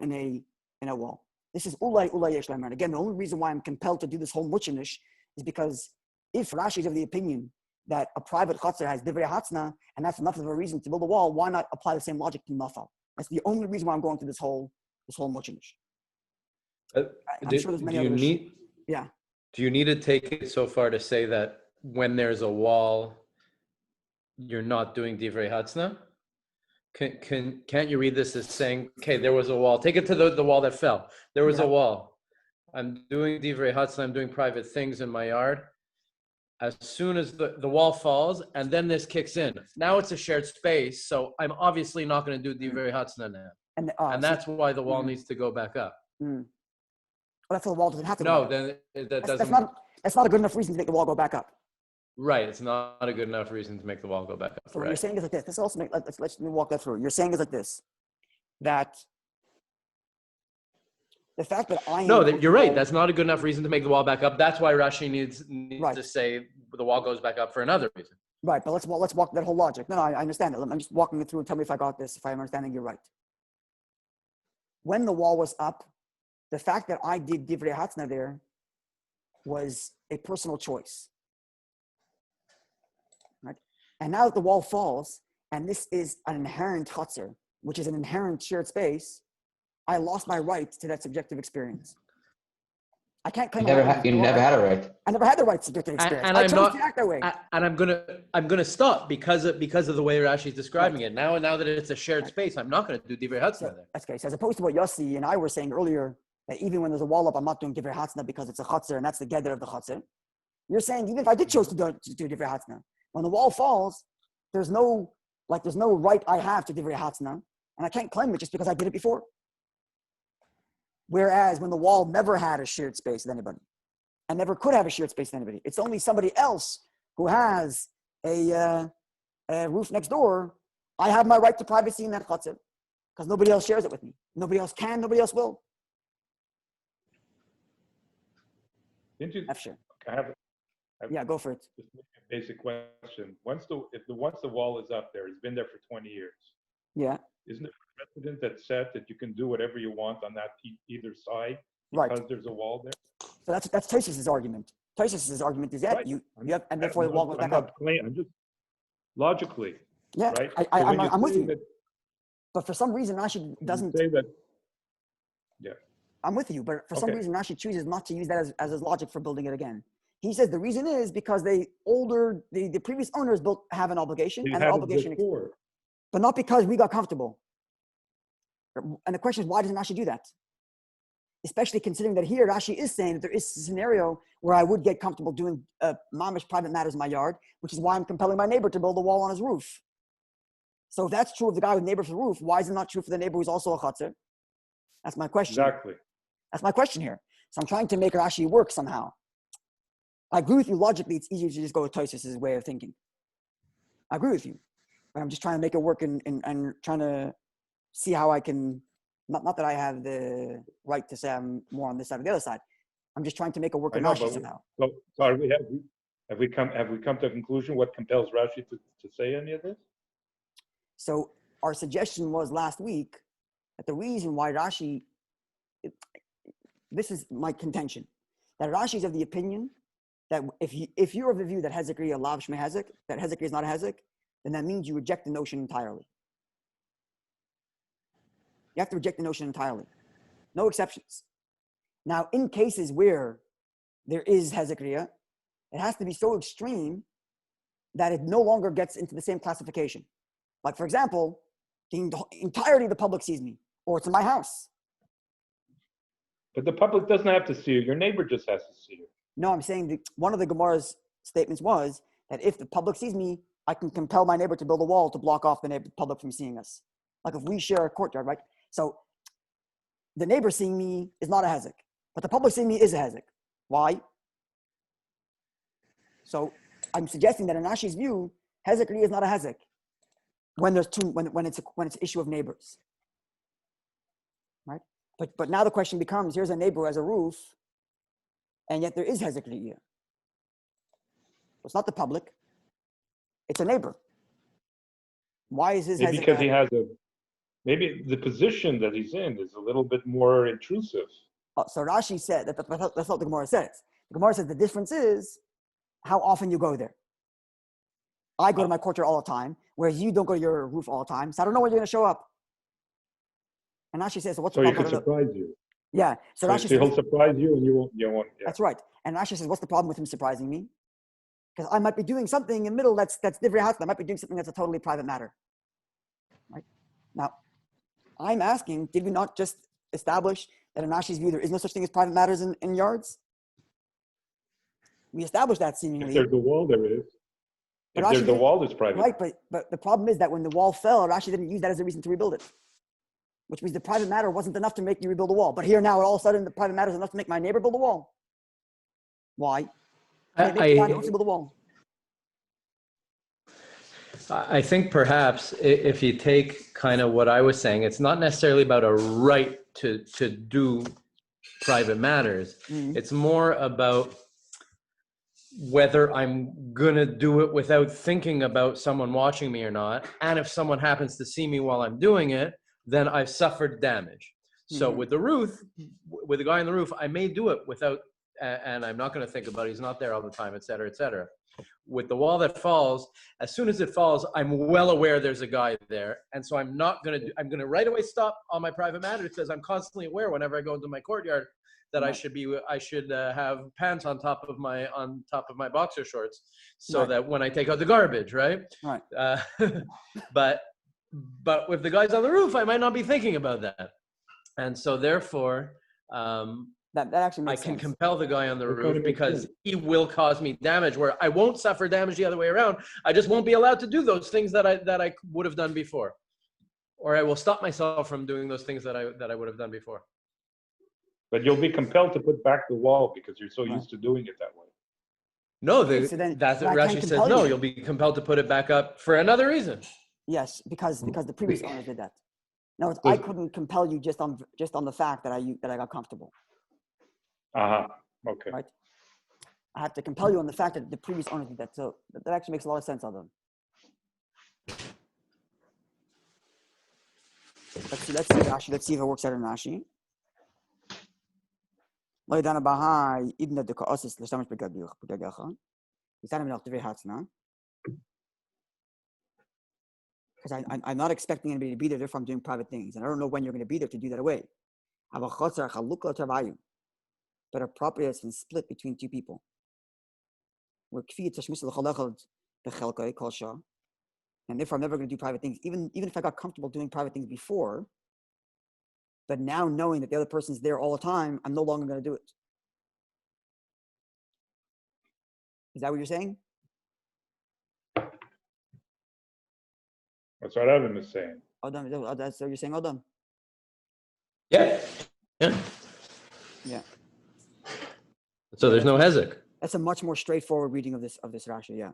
in a wall. This is ulai yesh lamer. And again, the only reason why I'm compelled to do this whole muchinish is because if Rashi is of the opinion that a private chutzner has divrei hatzna, and that's enough of a reason to build a wall, why not apply the same logic to nafal? That's the only reason why I'm going through this whole muchinish. I'm sure there's many others. Yeah. Do you need to take it so far to say that when there's a wall, you're not doing divrei hatzna? Can't you read this as saying, okay, there was a wall. Take it to the wall that fell. There was a wall. I'm doing divrei hatzna. I'm doing private things in my yard. As soon as the wall falls, and then this kicks in. Now it's a shared space, so I'm obviously not going to do divrei hatzna now. And that's why the wall needs to go back up. Well, that's why the wall doesn't have to No, go then that doesn't. That's not a good enough reason to make the wall go back up. Right, it's not a good enough reason to make the wall go back up. So what you're saying is like this. This also let's walk that through. You're saying is like this, that the fact that you're right. That's not a good enough reason to make the wall back up. That's why Rashi needs to say the wall goes back up for another reason. Right, but let's walk that whole logic. No, I understand it. I'm just walking it through and tell me if I got this, if I'm understanding you right. When the wall was up, the fact that I did divrei hatzna there was a personal choice. Right? And now that the wall falls, and this is an inherent chutzner, which is an inherent shared space, I lost my right to that subjective experience. I can't claim you never had a right. I never had the right to subjective experience. And I I'm chose not, to act that way. And I'm gonna stop because of the way Rashi's describing it. Now that it's a shared space, I'm not gonna do divrei hatzna there. That's okay. So as opposed to what Yossi and I were saying earlier, that even when there's a wall up, I'm not doing divrei hatzna because it's a chutzner and that's the gather of the chutzner. You're saying even if I did choose to do divrei hatzna, when the wall falls, there's no right I have to divrei hatzna, and I can't claim it just because I did it before. Whereas when the wall never had a shared space with anybody, and never could have a shared space with anybody, it's only somebody else who has a roof next door. I have my right to privacy in that chutzner because nobody else shares it with me. Nobody else can. Nobody else will. Sure. Yeah, go for it. Just a basic question. Once the wall is up there, it's been there for 20 years. Yeah. Isn't it precedent that said that you can do whatever you want on that either side because there's a wall there? So that's Tosafos' argument. Tosafos' argument is that you have, and therefore the wall goes back up. I'm just logically. Yeah, right? I'm with you. But for some reason, Rashi doesn't say that. Yeah. I'm with you, but for some reason, Rashi chooses not to use that as his logic for building it again. He says the reason is because the previous owners have an obligation, and an obligation, but not because we got comfortable. And the question is, why doesn't Rashi do that? Especially considering that here Rashi is saying that there is a scenario where I would get comfortable doing mamish private matters in my yard, which is why I'm compelling my neighbor to build a wall on his roof. So if that's true of the guy with neighbor for the roof, why is it not true for the neighbor who's also a chutzner? That's my question. Exactly. That's my question here. So I'm trying to make Rashi work somehow. I agree with you logically. It's easier to just go with Tosafos' way of thinking. I agree with you, but I'm just trying to make it work and trying to see how I can. Not that I have the right to say I'm more on this side or the other side. I'm just trying to make it work in Rashi somehow. So have we come to a conclusion? What compels Rashi to say any of this? So our suggestion was last week that the reason why Rashi, this is my contention, that Rashi is of the opinion that if you're of the view that Hezekri a lav shmei Hezek, that Hezekri is not a Hezek, then that means you reject the notion entirely. You have to reject the notion entirely. No exceptions. Now, in cases where there is Hezekriya, it has to be so extreme that it no longer gets into the same classification. Like, for example, the entirety of the public sees me, or it's in my house. But the public doesn't have to see you. Your neighbor just has to see you. No, I'm saying one of the Gemara's statements was that if the public sees me, I can compel my neighbor to build a wall to block off the public from seeing us. Like if we share a courtyard, right? So the neighbor seeing me is not a Hezek, but the public seeing me is a Hezek. Why? So I'm suggesting that in Rashi's view, Hezekri is not a Hezek when it's an issue of neighbors, right? But now the question becomes: here's a neighbor who has a roof, and yet there is Hezekri here. It's not the public; it's a neighbor. Why is his maybe Hezek? Because he has maybe the position that he's in is a little bit more intrusive. So Rashi said that's not what the Gemara says. The Gemara says the difference is how often you go there. I go to my courtyard all the time, whereas you don't go to your roof all the time. So I don't know when you're going to show up. And Rashi says, so what's the So he problem? could surprise you. Yeah. So Rashi says, he'll surprise you and you won't. Yeah. That's right. And Rashi says, what's the problem with him surprising me? Because I might be doing something in the middle that's different house. I might be doing something that's a totally private matter. Right? Now, I'm asking, did we not just establish that in Rashi's view there is no such thing as private matters in yards? We established that seemingly. If there's a wall, there is. If Rashi there's a wall, it's private. Right, but the problem is that when the wall fell, Rashi didn't use that as a reason to rebuild it. Which means the private matter wasn't enough to make you rebuild a wall. But here now, all of a sudden, the private matter is enough to make my neighbor build a wall. Why? Build a wall. I think perhaps if you take kind of what I was saying, it's not necessarily about a right to do private matters. Mm-hmm. It's more about whether I'm going to do it without thinking about someone watching me or not. And if someone happens to see me while I'm doing it, then I've suffered damage. So with the roof, with the guy on the roof, I may do it without, and I'm not going to think about it. He's not there all the time, et cetera, et cetera. With the wall that falls, as soon as it falls, I'm well aware there's a guy there. And so I'm not going to, I'm going to right away stop on my private matter because I'm constantly aware whenever I go into my courtyard that I should have pants on top of my boxer shorts so that when I take out the garbage, right? Right. But with the guys on the roof, I might not be thinking about that. And so therefore, that actually makes I can sense. compel the guy on the roof because he will cause me damage where I won't suffer damage the other way around. I just won't be allowed to do those things that I would have done before. Or I will stop myself from doing those things that I would have done before. But you'll be compelled to put back the wall because you're so used to doing it that way. No, that's what Rashi says. No, you'll be compelled to put it back up for another reason. Yes, because the previous owner did that. No, I couldn't compel you just on the fact that I got comfortable. Okay. Right. I have to compel you on the fact that the previous owner did that. So that actually makes a lot of sense of them. Let's see Rashi. Let's see if it works out in Rashi. Because I'm not expecting anybody to be there, therefore I'm doing private things. And I don't know when you're going to be there to do that away. But a property that's been split between two people. And therefore I'm never going to do private things. Even if I got comfortable doing private things before, but now knowing that the other person's there all the time, I'm no longer going to do it. Is that what you're saying? That's what Adam is saying. That's what you're saying, Adam? Yeah. So there's no hezek. That's a much more straightforward reading of this Rashi. Yeah, I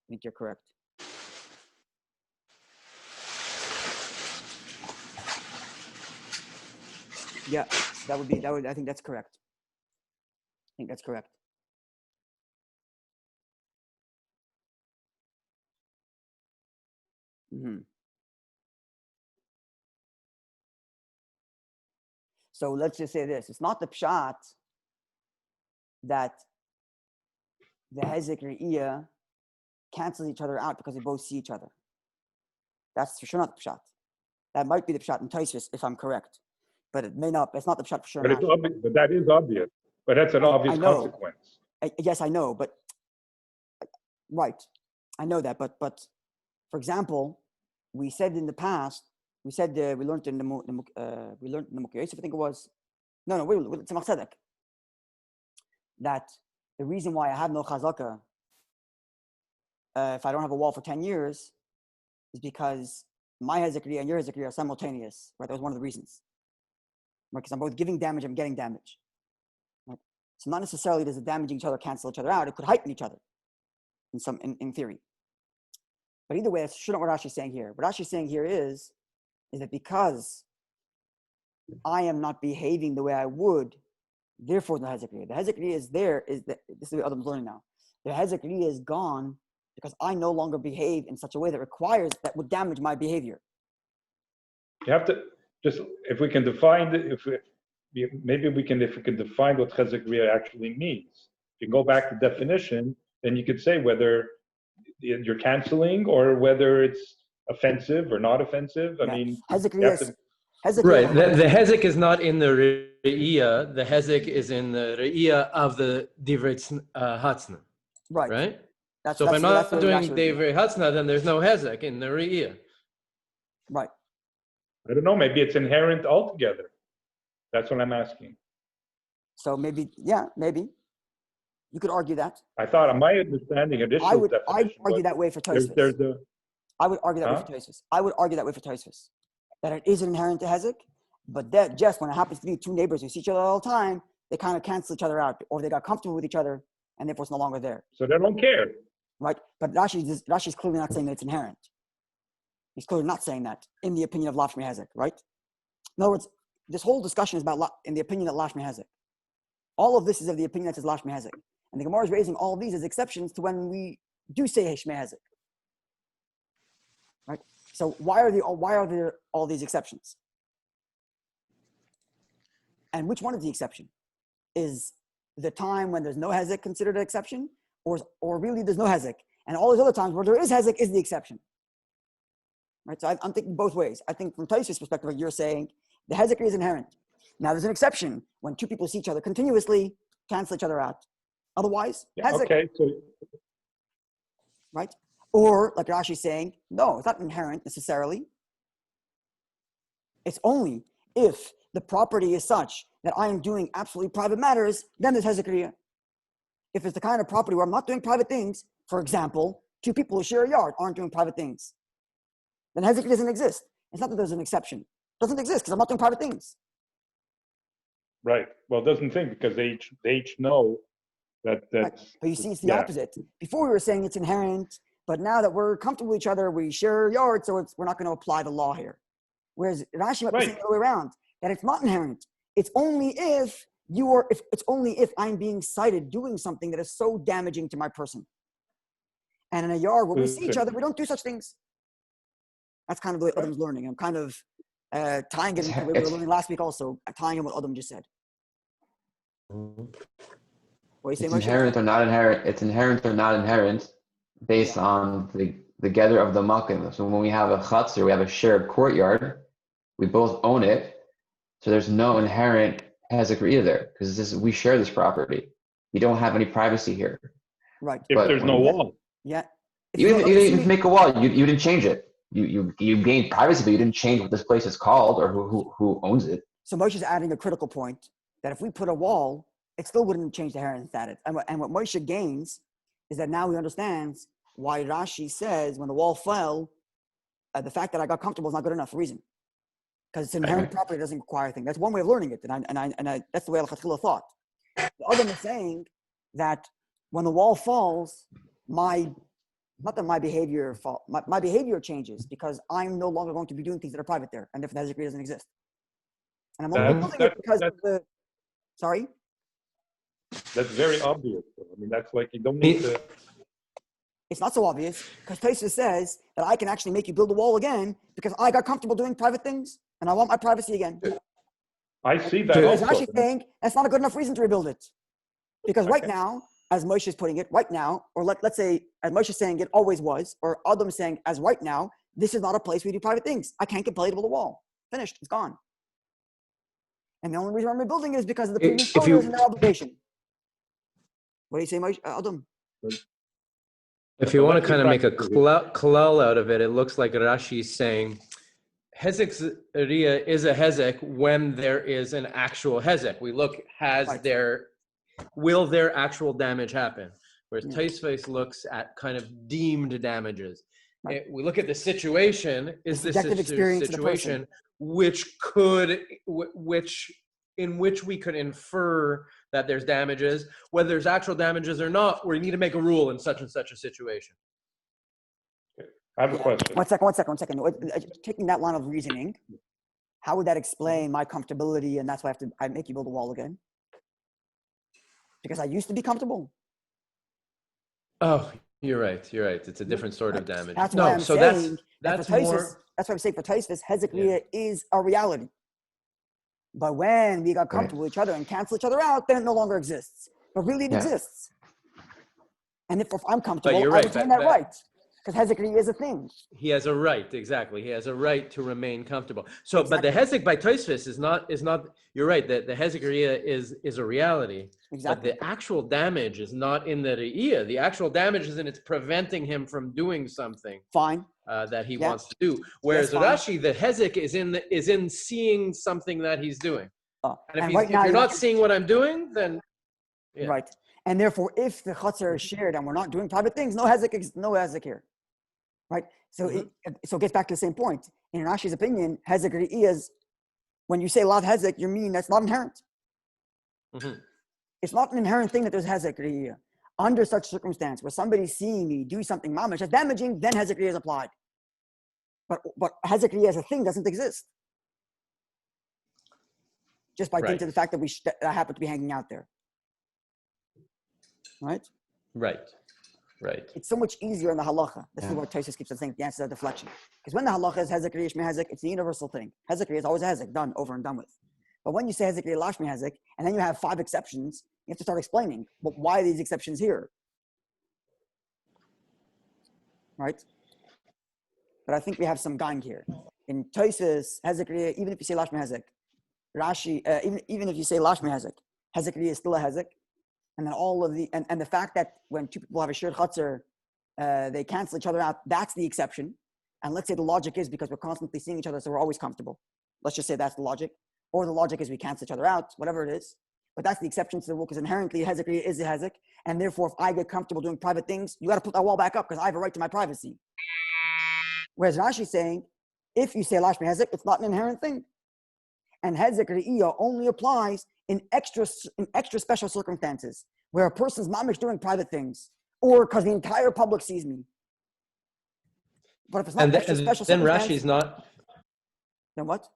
think you're correct. Yeah, that would. I think that's correct. Mm-hmm. So let's just say this: it's not the pshat that the hezek re'iyah cancels each other out because they both see each other. That's for sure not the pshat. That might be the pshat in Tosafos if I'm correct. But it may not. It's not the pshat for sure. But it's obvious. But that is obvious. But that's an obvious consequence. Yes, I know. But right, I know that. But for example, we said in the past, we learned in the Mukh Yosef, I think it was. No, it's Tzemach Tzedek. That the reason why I have no chazaka if I don't have a wall for 10 years is because my hezekri and your hezekri are simultaneous. Right, that was one of the reasons. Right, because I'm both giving damage, I'm getting damage. Right? So not necessarily does the damaging each other cancel each other out. It could heighten each other in theory. But either way, that's sure not what Rashi's saying here. What Rashi's saying here is that because I am not behaving the way I would, therefore the hezekri. The hezekri is there. This is what Adam's learning now. The hezekri is gone because I no longer behave in such a way that would damage my behavior. You have to just, if we can define maybe if we can define what Chezek Ria actually means. If you go back to definition, then you could say whether you're canceling or whether it's offensive or not offensive. I mean, Hezek you have to, Right. The hezek is not in the re'iyah. The hezek is in the re'iyah of the divrei hatzna. Right. Right. That's, So if I'm that's not doing divrei hatzna, then there's no hezek in the re'iyah. Right. I don't know, maybe it's inherent altogether. That's what I'm asking. So maybe, yeah, maybe. You could argue that. I thought, my understanding, initial I'd definition argue that way for Tosafos. I would argue that way for Tosafos. I would argue that way for Tosafos. That it is inherent to hezek, but that just when it happens to be two neighbors who see each other all the time, they kind of cancel each other out, or they got comfortable with each other, and therefore it's no longer there. So they don't care. Right? But Rashi's clearly not saying that it's inherent. He's clearly not saying that in the opinion of Lashmi Hezek, right? In other words, this whole discussion is about in the opinion of Lashmi Hezek. All of this is of the opinion that says Lashmi Hezek. And the Gemara is raising all of these as exceptions to when we do say Heshmei Hezek. Right? So why are there all these exceptions? And which one is the exception? Is the time when there's no Hezek considered an exception? Or really there's no Hezek? And all these other times where there is Hezek is the exception. Right? So I'm thinking both ways. I think from Tosafos' perspective, you're saying the Hezek is inherent. Now there's an exception when two people see each other continuously, cancel each other out. Otherwise, Hezek. Okay, so right? Or like Rashi is saying, no, it's not inherent necessarily. It's only if the property is such that I am doing absolutely private matters, then there's Hezek Riyah. If it's the kind of property where I'm not doing private things, for example, two people who share a yard aren't doing private things, then Hezek doesn't exist. It's not that there's an exception. It doesn't exist because I'm not doing private things. right. Well, it doesn't think because they each know that's. Right. But you see, it's the opposite. Before we were saying it's inherent, but now that we're comfortable with each other, we share a yard, so we're not going to apply the law here. Whereas Rashi might be saying the other way around, that it's not inherent. It's only if if I'm being cited doing something that is so damaging to my person. And in a yard where we see each other, we don't do such things. That's kind of the way Adam's learning. I'm kind of tying it into the way we were learning last week also, tying in what Adam just said. What do you say, It's Moshe? inherent or not inherent. It's inherent or not inherent based on the gather of the makom. So when we have a chutzner, we have a shared courtyard, we both own it. So there's no inherent hezek riyah there because we share this property. You don't have any privacy here. Right. If there's no wall. Yeah. You didn't even make a wall. You didn't change it. You gained privacy, but you didn't change what this place is called or who owns it. So Moshe's adding a critical point that if we put a wall, it still wouldn't change the inherent status. And what Moshe gains is that now he understands why Rashi says when the wall fell, the fact that I got comfortable is not good enough reason. Because it's inherent property doesn't require a thing. That's one way of learning it, and I that's the way Al-Khatkhila thought. The other is saying that when the wall falls, my behavior changes because I'm no longer going to be doing things that are private there, and therefore the Hezek doesn't exist. And I'm only building it because of the. Sorry. That's very obvious. I mean, that's like you don't need to. It's not so obvious because Tosafos says that I can actually make you build a wall again because I got comfortable doing private things and I want my privacy again. I see that. Because Rashi's saying that's not a good enough reason to rebuild it. Because right now, as Moshe is putting it, right now, or let's say, as Moshe is saying it always was, or Adam is saying as right now, this is not a place where you do private things. I can't complain about the wall. Finished. It's gone. And the only reason I'm rebuilding it is because of the previous owners and their obligation. What do you say, Moshe? Adam? If you want to kind of make a klal out of it, it looks like Rashi is saying Hezek Riyah is a Hezek when there is an actual Hezek. We look, will their actual damage happen? Whereas Tosafos looks at kind of deemed damages. Right. We look at the situation, is this a situation in which we could infer that there's damages, whether there's actual damages or not, or you need to make a rule in such and such a situation. I have a question. One second. Taking that line of reasoning, how would that explain my comfortability and that's why I make you build a wall again? Because I used to be comfortable. Oh, you're right. It's a different sort of damage. That's why I'm saying that's more. That's why I'm saying for Tosafos, Hezek Riyah is a reality. But when we got comfortable with each other and cancel each other out, then it no longer exists. But really it exists. And if I'm comfortable, you're I right, retain but- that right. Because hezek is a thing. He has a right, exactly. He has a right to remain comfortable. So, Exactly. but the hezek by Tosafos is not. You're right. The hezek is a reality. Exactly. But the actual damage is not in the re'iyah. The actual damage is in it's preventing him from doing something. Fine. That he wants to do. Yes, Whereas fine. Rashi, the hezek is in seeing something that he's doing. And if right now you're not seeing what I'm doing, then right. And therefore, if the chutzner is shared and we're not doing private things, no hezek here. Right? So it gets back to the same point. In Rashi's opinion, hezek is when you say lav hezek, you mean that's not inherent. It's not an inherent thing that there's hezek. Under such circumstance, where somebody's seeing me do something mamish that's damaging, then hezek is applied. But hezek as a thing doesn't exist. Just by dint of the fact that I happen to be hanging out there. Right? Right. It's so much easier in the halacha. This is what Tosafos keeps on saying. The answer is deflection. Because when the halacha is hezek shmei hezek, it's the universal thing. Hezek is always hezek, done, over and done with. But when you say hezek lashmei hezek, and then you have 5 exceptions, you have to start explaining. But why are these exceptions here? Right? But I think we have some gang here. In Tosafos, hezek even if you say lashmei hezek, Rashi, even if you say lashmei hezek, hezek is still a hezek. And then all of the, and the fact that when two people have a shared chutzner, they cancel each other out, that's the exception. And let's say the logic is because we're constantly seeing each other, so we're always comfortable. Let's just say that's the logic. Or the logic is we cancel each other out, whatever it is. But that's the exception to the rule, because inherently hezek is a hezek. And therefore, if I get comfortable doing private things, you got to put that wall back up because I have a right to my privacy. Whereas Rashi is saying, if you say lashmei hezek, it's not an inherent thing. And hezek re'iyah only applies in extra special circumstances where a person's mamish doing private things, or because the entire public sees me. But if it's not extra special then circumstance, Rashi's not. Then what?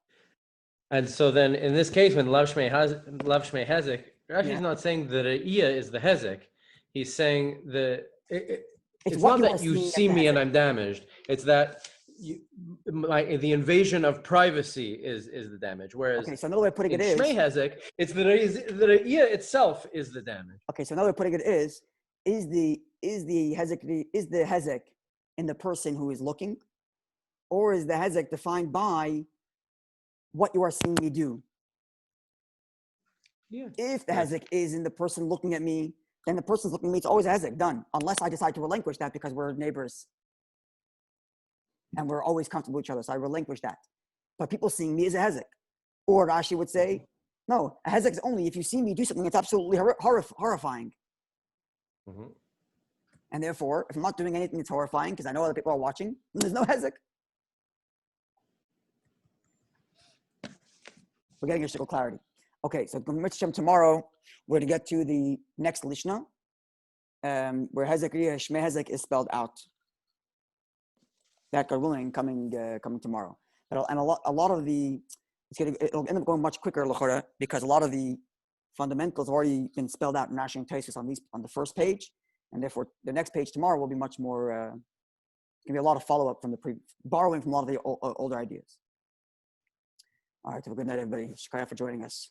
And so then in this case, when lav shmei hezek, Rashi's not saying the re'iyah is the hezek. He's saying it's not that you see me and I'm damaged. It's that the invasion of privacy is the damage. Whereas so another way of putting it is shmei hezek, it's the re'iyah itself is the damage. Okay, so another way of putting it is the hezek in the person who is looking, or is the hezek defined by what you are seeing me do? Yeah. If the hezek is in the person looking at me, then the person's looking at me, it's always a hezek, done. Unless I decide to relinquish that because we're neighbors and we're always comfortable with each other, so I relinquish that. But people seeing me is a hezek. Or Rashi would say, no, a hezek is only if you see me do something that's absolutely horrifying. And therefore, if I'm not doing anything that's horrifying, because I know other people are watching, then there's no hezek. We're getting a shtickle clarity. Okay, so tomorrow, we're going to get to the next Lishna, where hezek shmei hezek is spelled out. That, God willing, coming tomorrow. And a lot of the, it'll end up going much quicker, l'chora, because a lot of the fundamentals have already been spelled out in Rashi and Tosafos on the first page, and therefore the next page tomorrow will be much more. Going to be a lot of follow up from borrowing from a lot of the older ideas. All right, have a good night, everybody. Shkaya for joining us.